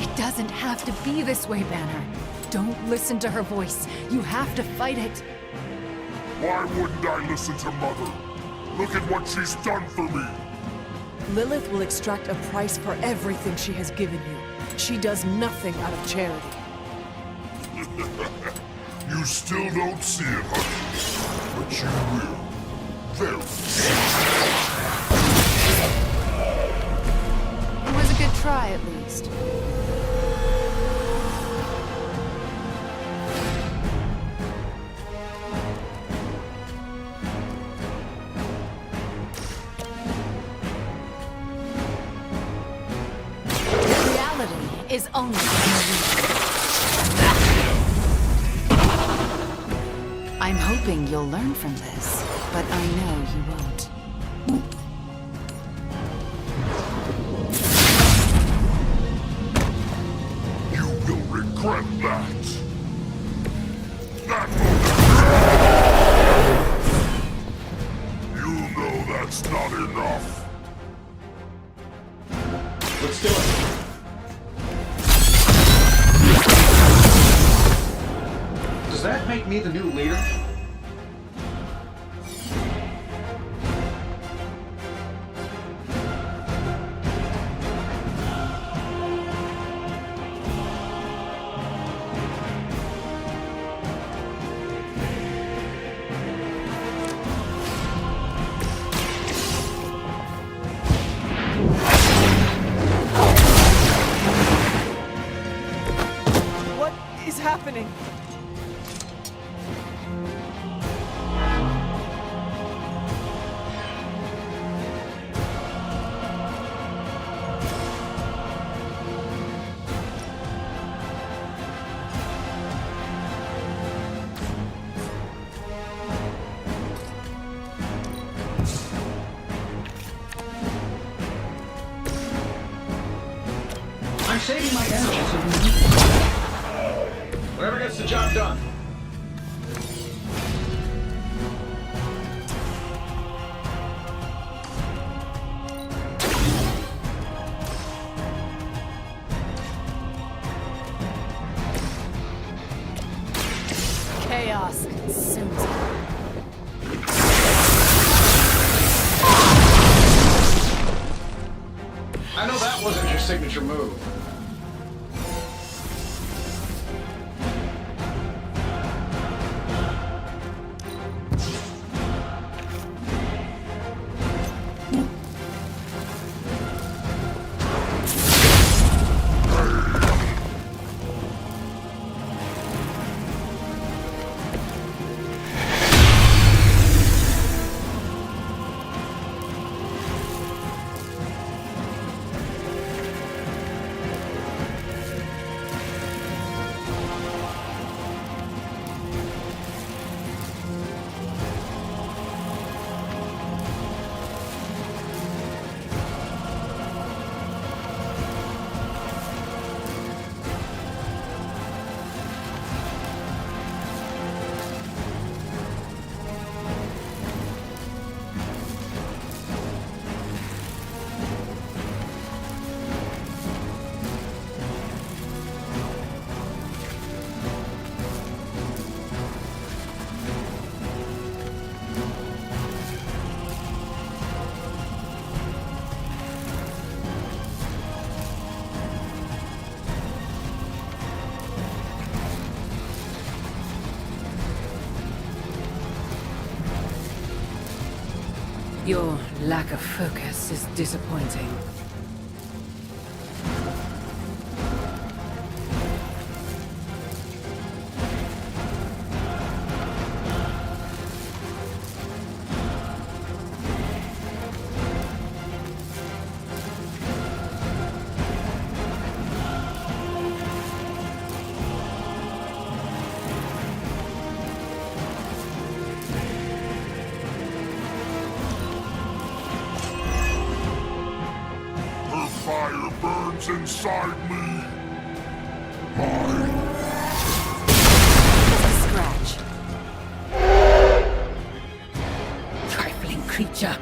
It doesn't have to be this way, Banner. Don't listen to her voice. You have to fight it. Why wouldn't I listen to Mother? Look at what she's done for me. Lilith will extract a price for everything she has given you. She does nothing out of charity. You still don't see it, honey. But you will. Very soon. It was a good try, at least. Reality is only I'm hoping you'll learn from this, but I know you won't. You will regret that. That will... You know that's not enough. Let's do it. Does that make me the new leader? What is happening? I'm saving my energy so whatever gets the job done. Chaos consumes it. I know that wasn't your signature move. Your lack of focus is disappointing. Her fire burns inside me. Mine. Scratch. Trifling creature.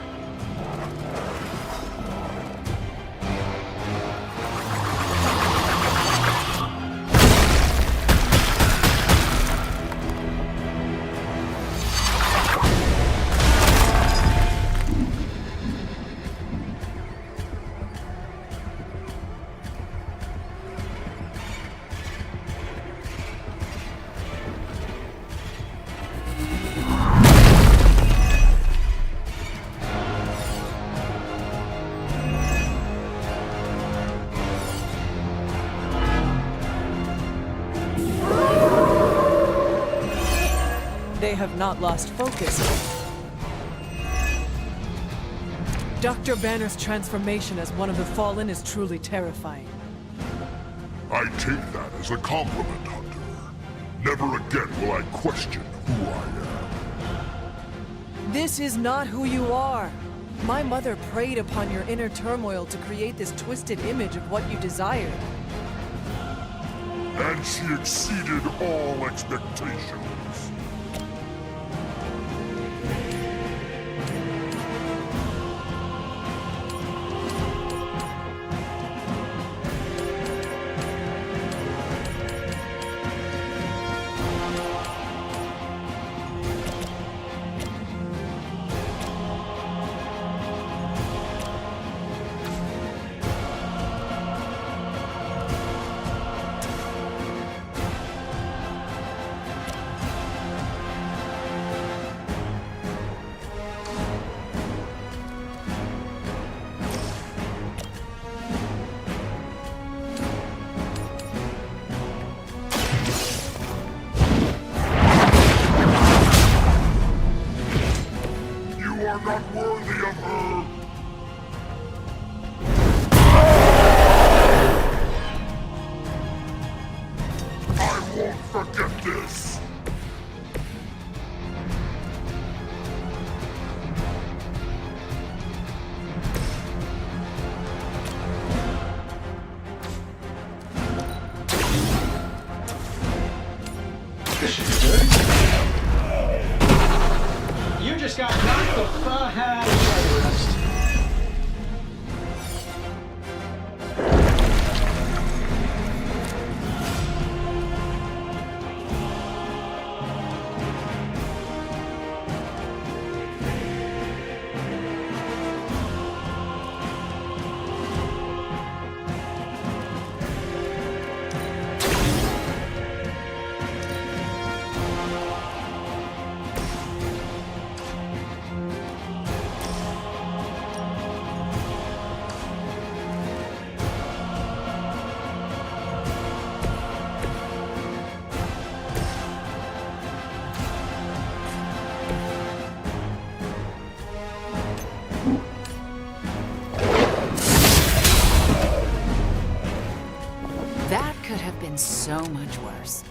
They have not lost focus. Dr. Banner's transformation as one of the Fallen is truly terrifying. I take that as a compliment, Hunter. Never again will I question who I am. This is not who you are. My mother preyed upon your inner turmoil to create this twisted image of what you desired. And she exceeded all expectations. You are not worthy of her! I won't forget this! This should be good. You just got knocked the fuck out of rest. That could have been so much worse.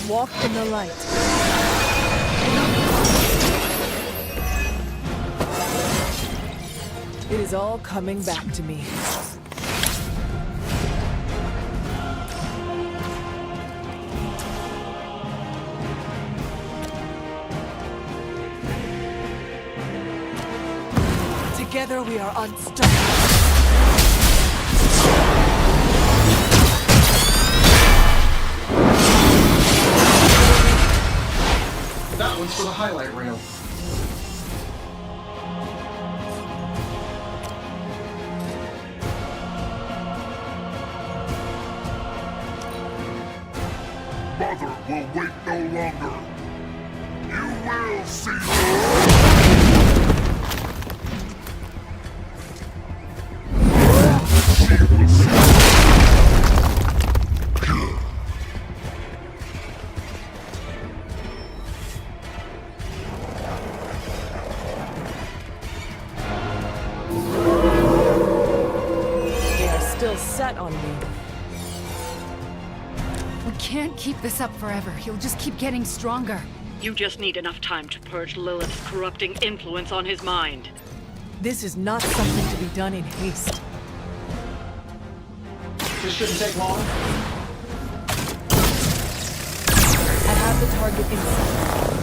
Walk in the light. It is all coming back to me. Together we are unstoppable. That one's for the highlight reel. Mother will wait no longer. You will see She will see. They are still set on me. We can't keep this up forever. He'll just keep getting stronger. You just need enough time to purge Lilith's corrupting influence on his mind. This is not something to be done in haste. This shouldn't take long. I have the target in sight.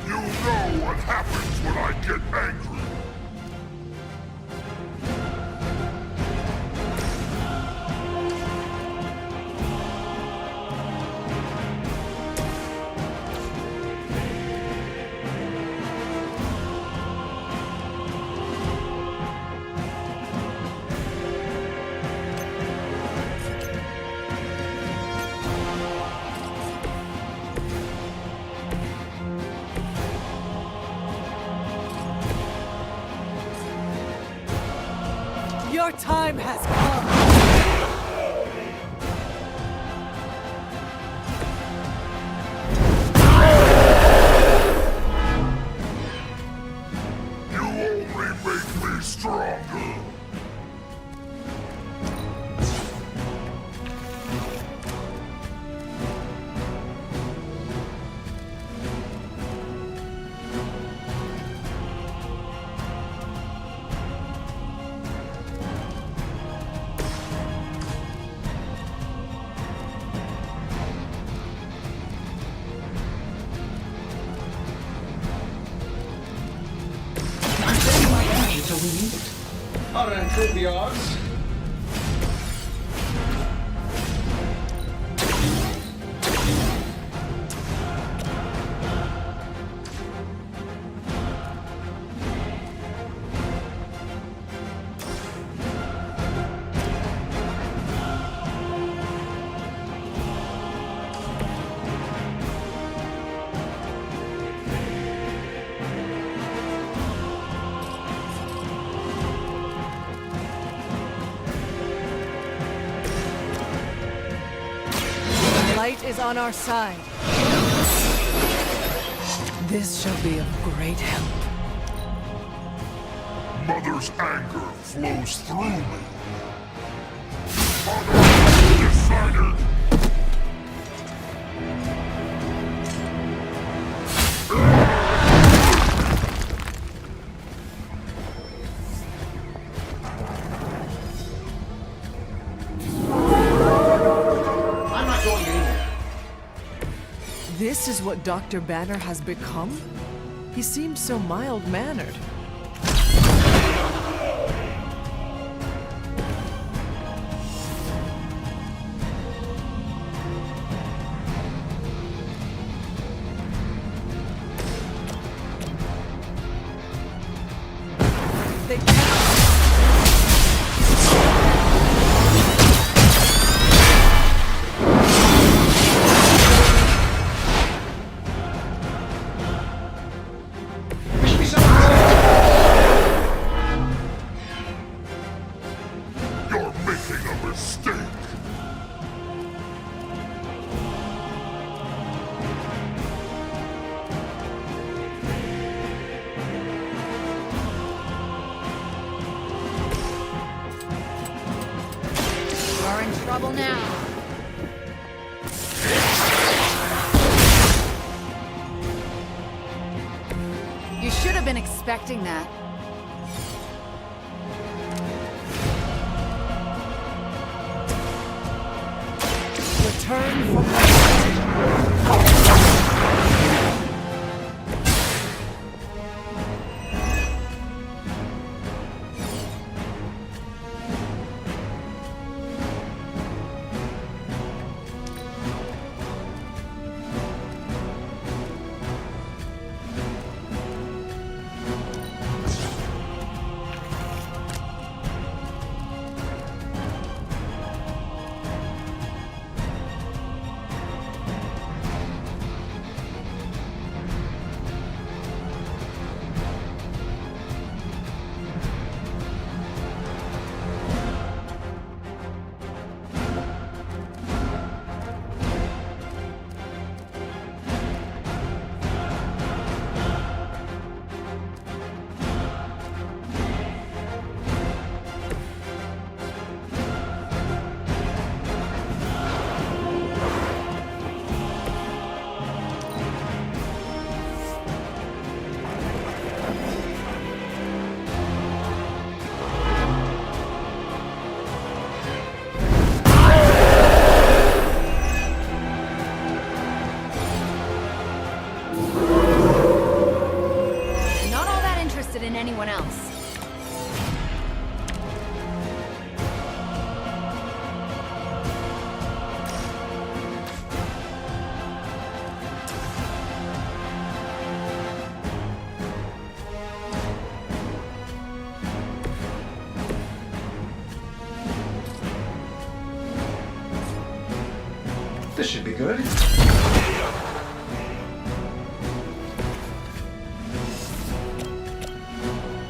You know what happens when I get angry. Your time has come. You only make me stronger. Until we need it. How to improve the odds? Light is on our side. This shall be of great help. Mother's anger flows through me. Mother decided. I'm not going anywhere. This is what Dr. Banner has become? He seemed so mild-mannered. They You're making a mistake. You're in trouble now. You should have been expecting that. return from the This should be good.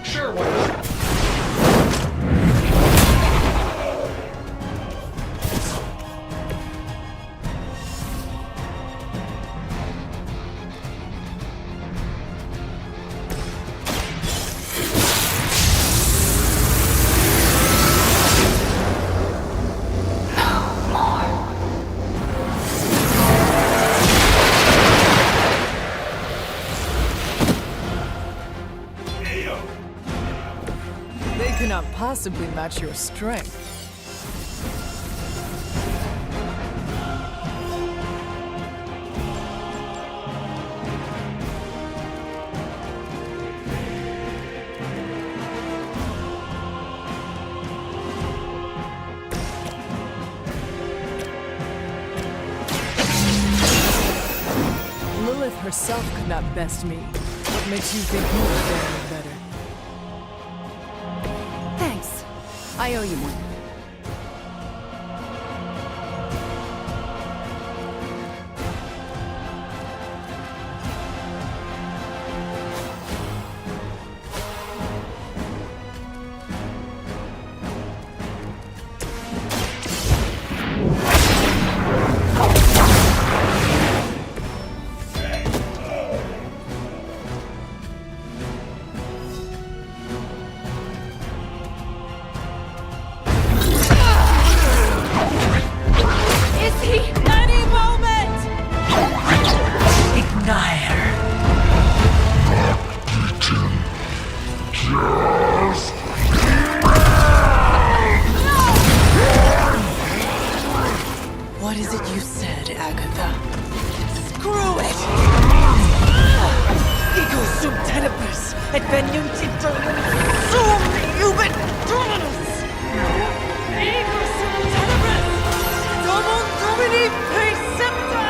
Sure, why not? They cannot possibly match your strength. Lilith herself could not best me. What makes you think you are faring better? Thanks. I owe you one. What is it you said, Agatha? Screw it! Ego sum tenebris, et veniunt internum sum iubit dominus! Ego sum tenebris, domum domini precepta!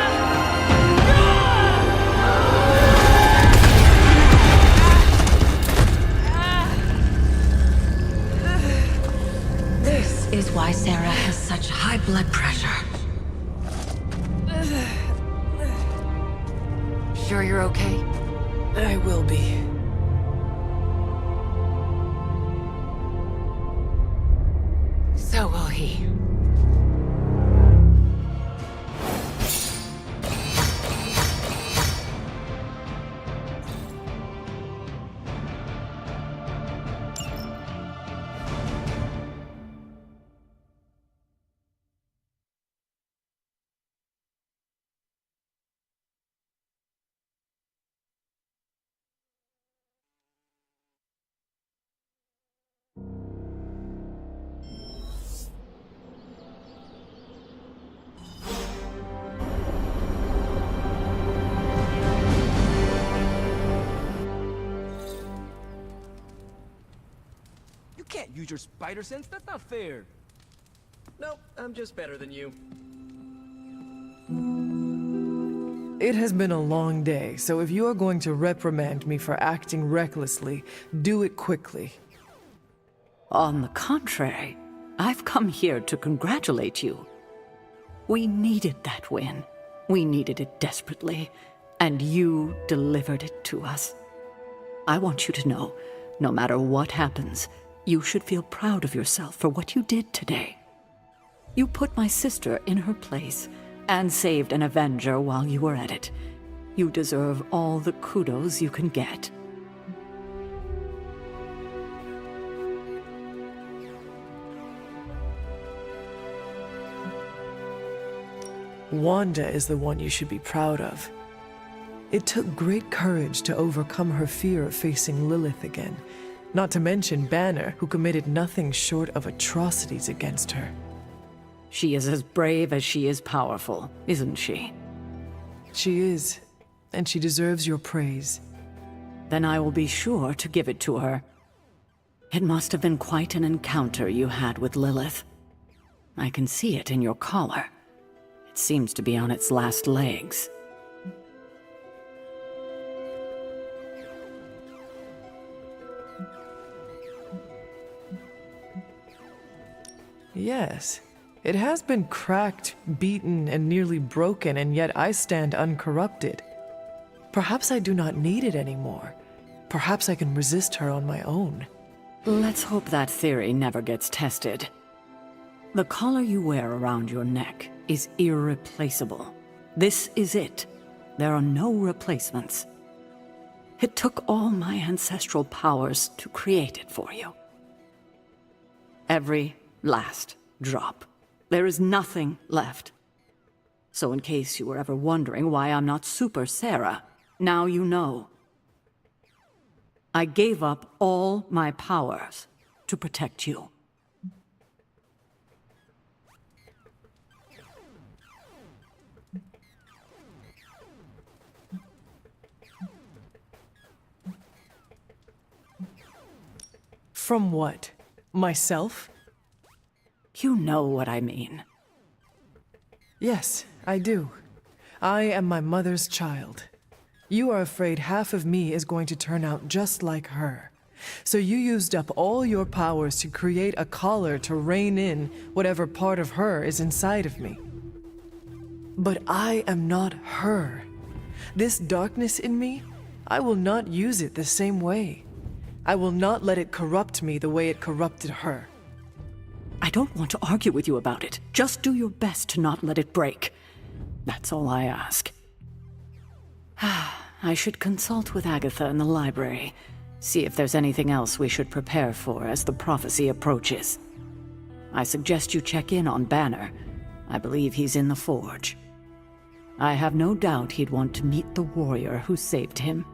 This is why Sarah has such high blood pressure. Sure you're okay? I will be. So will he. You can't use your spider sense, that's not fair. Nope, I'm just better than you. It has been a long day, so if you are going to reprimand me for acting recklessly, do it quickly. On the contrary, I've come here to congratulate you. We needed that win. We needed it desperately, and you delivered it to us. I want you to know, no matter what happens, you should feel proud of yourself for what you did today. You put my sister in her place and saved an Avenger while you were at it. You deserve all the kudos you can get. Wanda is the one you should be proud of. It took great courage to overcome her fear of facing Lilith again, not to mention Banner, who committed nothing short of atrocities against her. She is as brave as she is powerful, isn't she? She is, and she deserves your praise. Then I will be sure to give it to her. It must have been quite an encounter you had with Lilith. I can see it in your collar. It seems to be on its last legs. Yes, It has been cracked, beaten, and nearly broken, and yet I stand uncorrupted. Perhaps I do not need it anymore. Perhaps I can resist her on my own. Let's hope that theory never gets tested. The collar you wear around your neck is irreplaceable. This is it. There are no replacements. It took all my ancestral powers to create it for you. Every last drop. There is nothing left. So in case you were ever wondering why I'm not Super Sarah, now you know. I gave up all my powers to protect you. From what? Myself? You know what I mean. Yes, I do. I am my mother's child. You are afraid half of me is going to turn out just like her. So you used up all your powers to create a collar to rein in whatever part of her is inside of me. But I am not her. This darkness in me, I will not use it the same way. I will not let it corrupt me the way it corrupted her. I don't want to argue with you about it. Just do your best to not let it break. That's all I ask. I should consult with Agatha in the library, see if there's anything else we should prepare for as the prophecy approaches. I suggest you check in on Banner. I believe he's in the forge. I have no doubt he'd want to meet the warrior who saved him.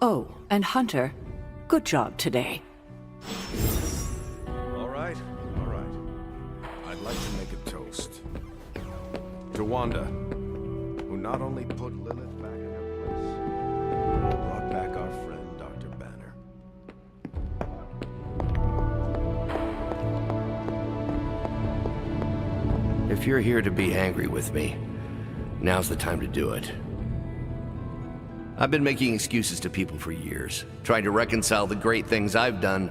Oh, and Hunter, good job today. All right. I'd like to make a toast. To Wanda, who not only put Lilith back in her place, but brought back our friend, Dr. Banner. If you're here to be angry with me, now's the time to do it. I've been making excuses to people for years, trying to reconcile the great things I've done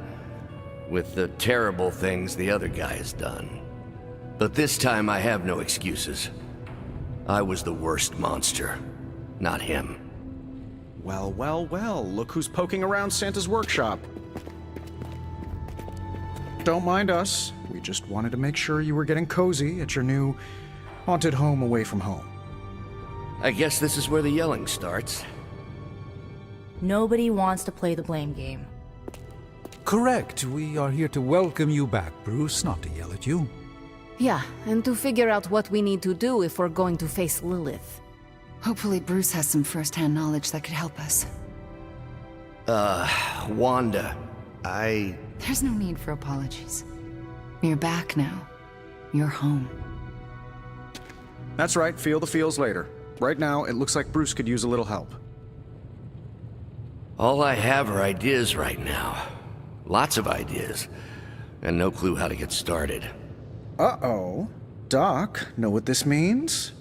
with the terrible things the other guy has done. But this time I have no excuses. I was the worst monster, not him. Well, look who's poking around Santa's workshop. Don't mind us. We just wanted to make sure you were getting cozy at your new haunted home away from home. I guess this is where the yelling starts. Nobody wants to play the blame game. Correct. We are here to welcome you back, Bruce, not to yell at you. Yeah, and to figure out what we need to do if we're going to face Lilith. Hopefully Bruce has some first-hand knowledge that could help us. Wanda, There's no need for apologies. You're back now. You're home. That's right, feel the feels later. Right now, it looks like Bruce could use a little help. All I have are ideas right now. Lots of ideas. And no clue how to get started. Uh-oh. Doc, know what this means?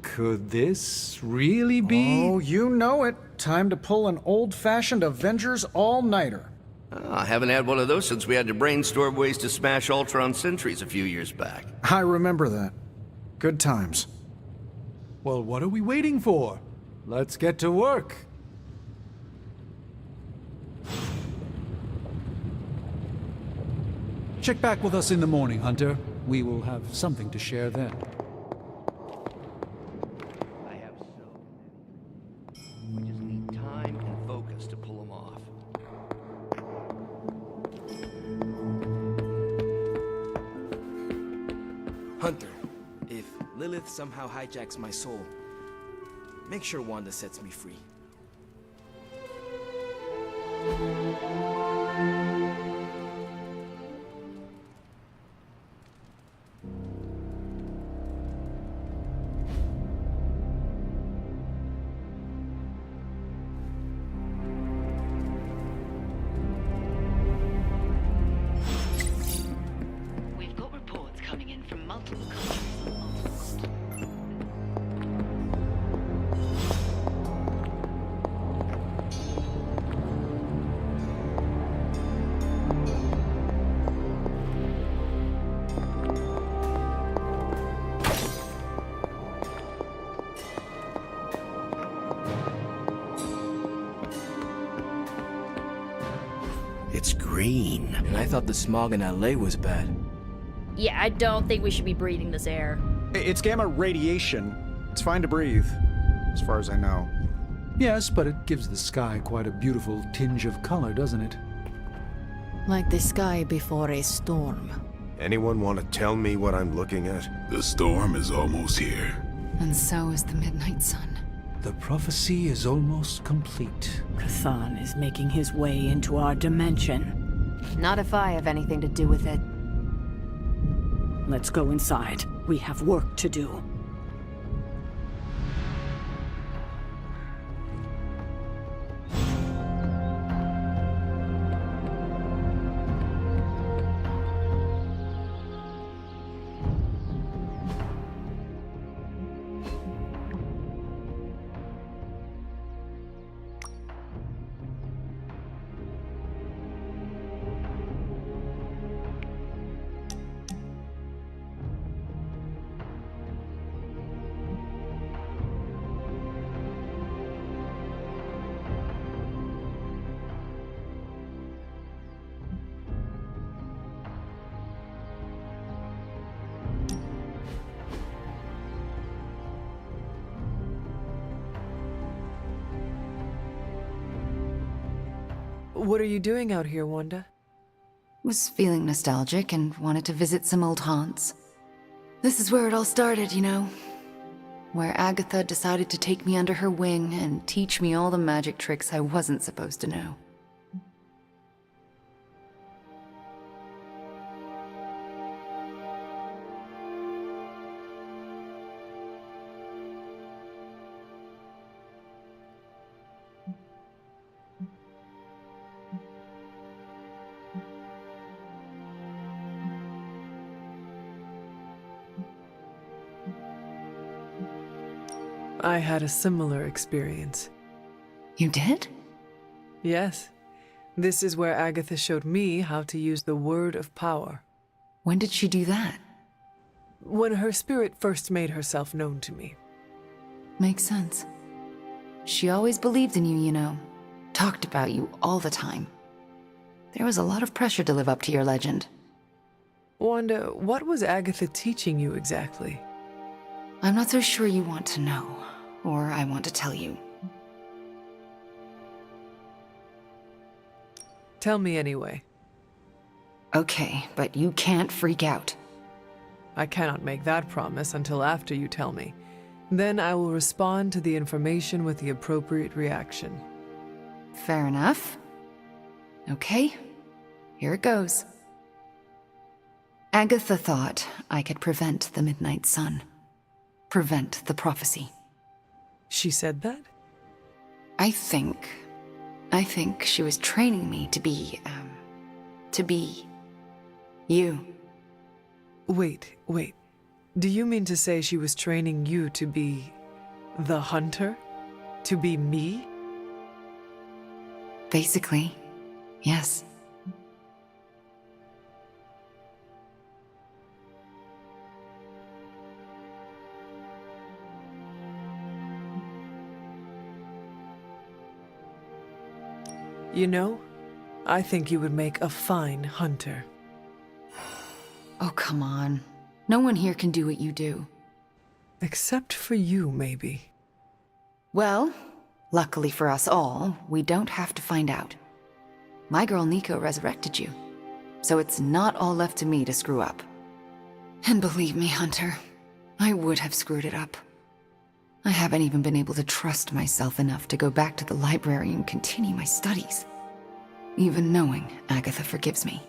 Could this really be? Oh, you know it. Time to pull an old-fashioned Avengers all-nighter. I haven't had one of those since we had to brainstorm ways to smash Ultron sentries a few years back. I remember that. Good times. Well, what are we waiting for? Let's get to work. Check back with us in the morning, Hunter. We will have something to share then. I have so many. We just need time and focus to pull them off. Hunter, if Lilith somehow hijacks my soul, make sure Wanda sets me free. We've got reports coming in from multiple countries on multiple continents. It's green. And I thought the smog in LA was bad. Yeah, I don't think we should be breathing this air. It's gamma radiation. It's fine to breathe, as far as I know. Yes, but it gives the sky quite a beautiful tinge of color, doesn't it? Like the sky before a storm. Anyone want to tell me what I'm looking at? The storm is almost here. And so is the midnight sun. The prophecy is almost complete. Cathan is making his way into our dimension. Not if I have anything to do with it. Let's go inside. We have work to do. What are you doing out here, Wanda? Was feeling nostalgic and wanted to visit some old haunts. This is where it all started, you know. Where Agatha decided to take me under her wing and teach me all the magic tricks I wasn't supposed to know. I had a similar experience. You did? Yes. This is where Agatha showed me how to use the word of power. When did she do that? When her spirit first made herself known to me. Makes sense. She always believed in you, you know. Talked about you all the time. There was a lot of pressure to live up to your legend. Wanda, what was Agatha teaching you exactly? I'm not so sure you want to know, or I want to tell you. Tell me anyway. Okay, but you can't freak out. I cannot make that promise until after you tell me. Then I will respond to the information with the appropriate reaction. Fair enough. Okay, here it goes. Agatha thought I could prevent the midnight sun. Prevent the prophecy. She said that? I think she was training me to be you. Wait. Do you mean to say she was training you to be the hunter? To be me? Basically, yes. You know, I think you would make a fine hunter. Oh, come on. No one here can do what you do. Except for you, maybe. Well, luckily for us all, we don't have to find out. My girl Nico resurrected you, so it's not all left to me to screw up. And believe me, Hunter, I would have screwed it up. I haven't even been able to trust myself enough to go back to the library and continue my studies, even knowing Agatha forgives me.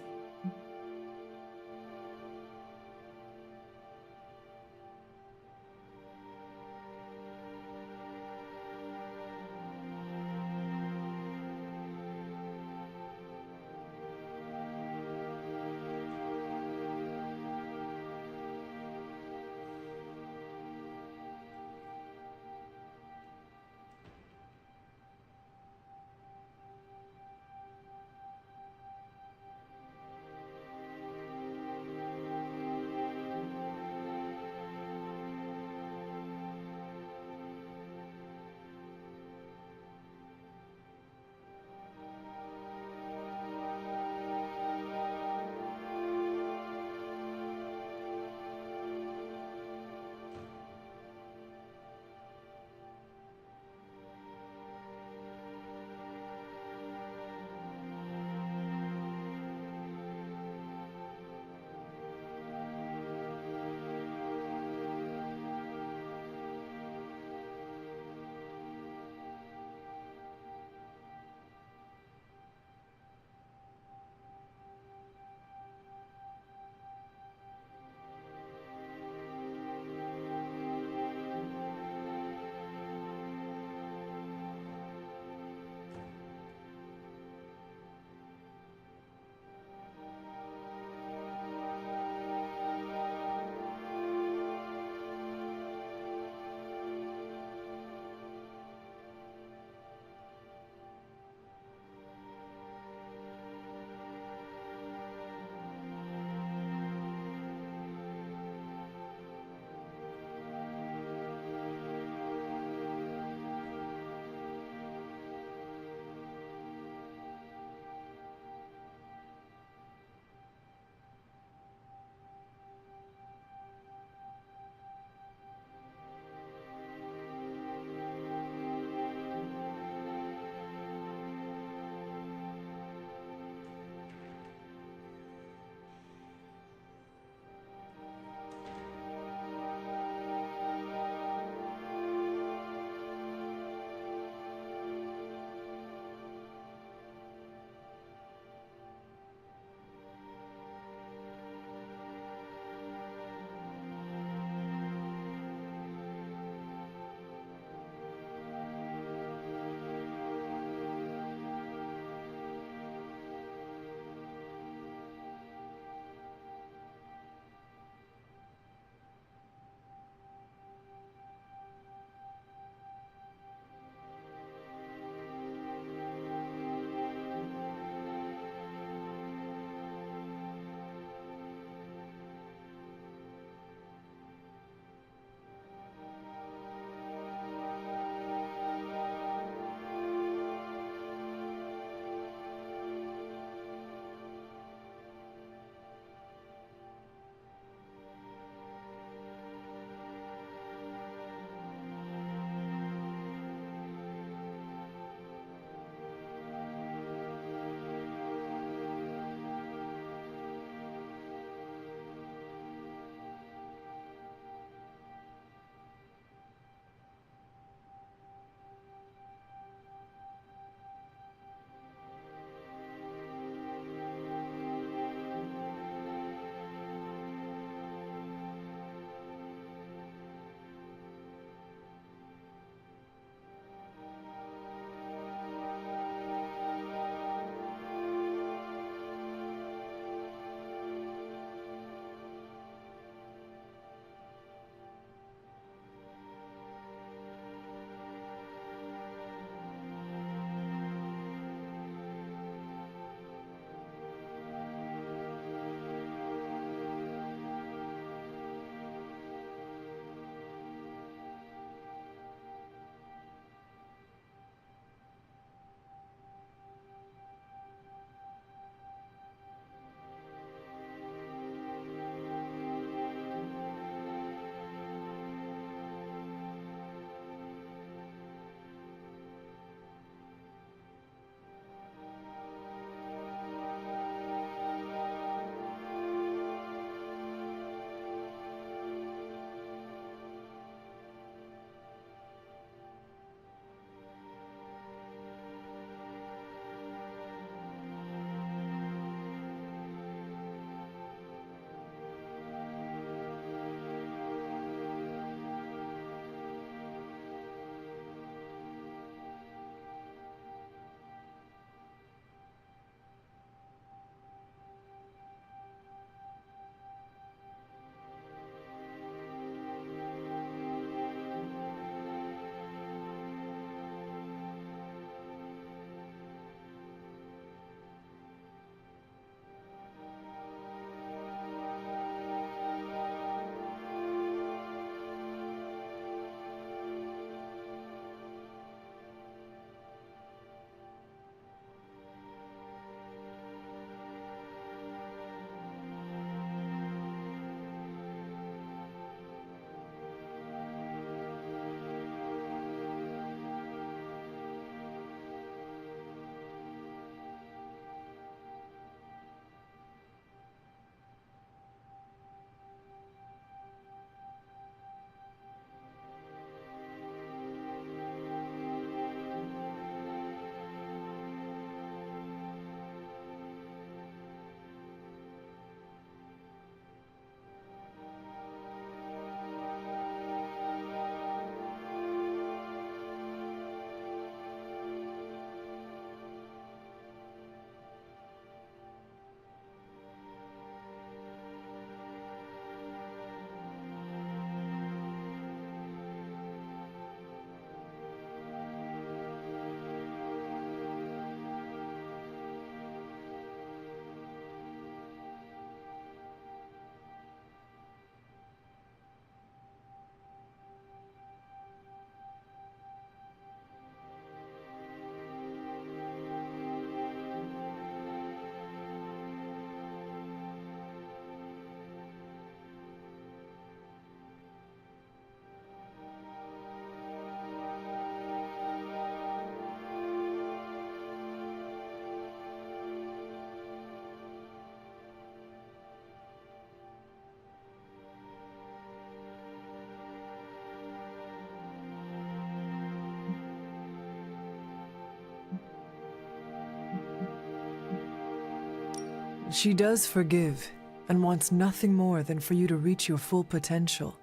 She does forgive, and wants nothing more than for you to reach your full potential.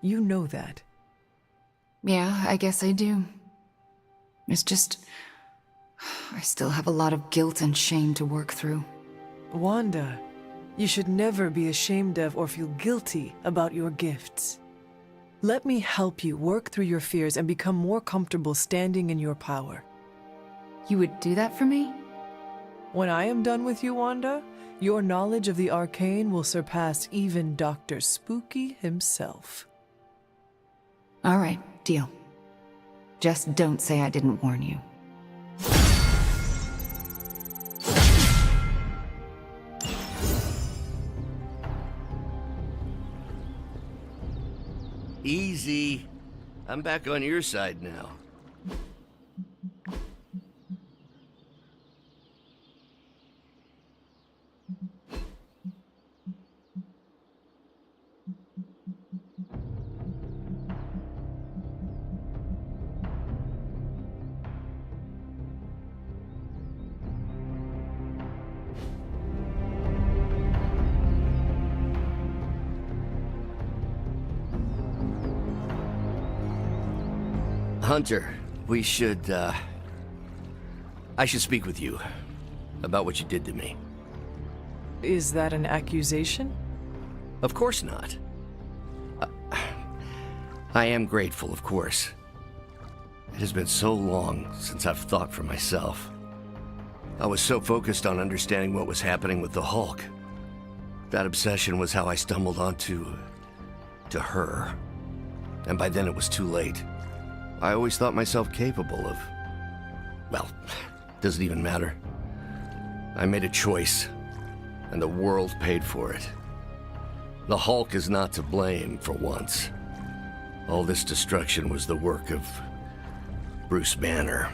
You know that. Yeah, I guess I do. It's just... I still have a lot of guilt and shame to work through. Wanda, you should never be ashamed of or feel guilty about your gifts. Let me help you work through your fears and become more comfortable standing in your power. You would do that for me? When I am done with you, Wanda, your knowledge of the arcane will surpass even Dr. Spooky himself. All right, deal. Just don't say I didn't warn you. Easy. I'm back on your side now. Hunter, we should, I should speak with you about what you did to me. Is that an accusation? Of course not. I am grateful, of course. It has been so long since I've thought for myself. I was so focused on understanding what was happening with the Hulk. That obsession was how I stumbled onto her. And by then it was too late. I always thought myself capable of... well, doesn't even matter. I made a choice, and the world paid for it. The Hulk is not to blame, for once. All this destruction was the work of Bruce Banner.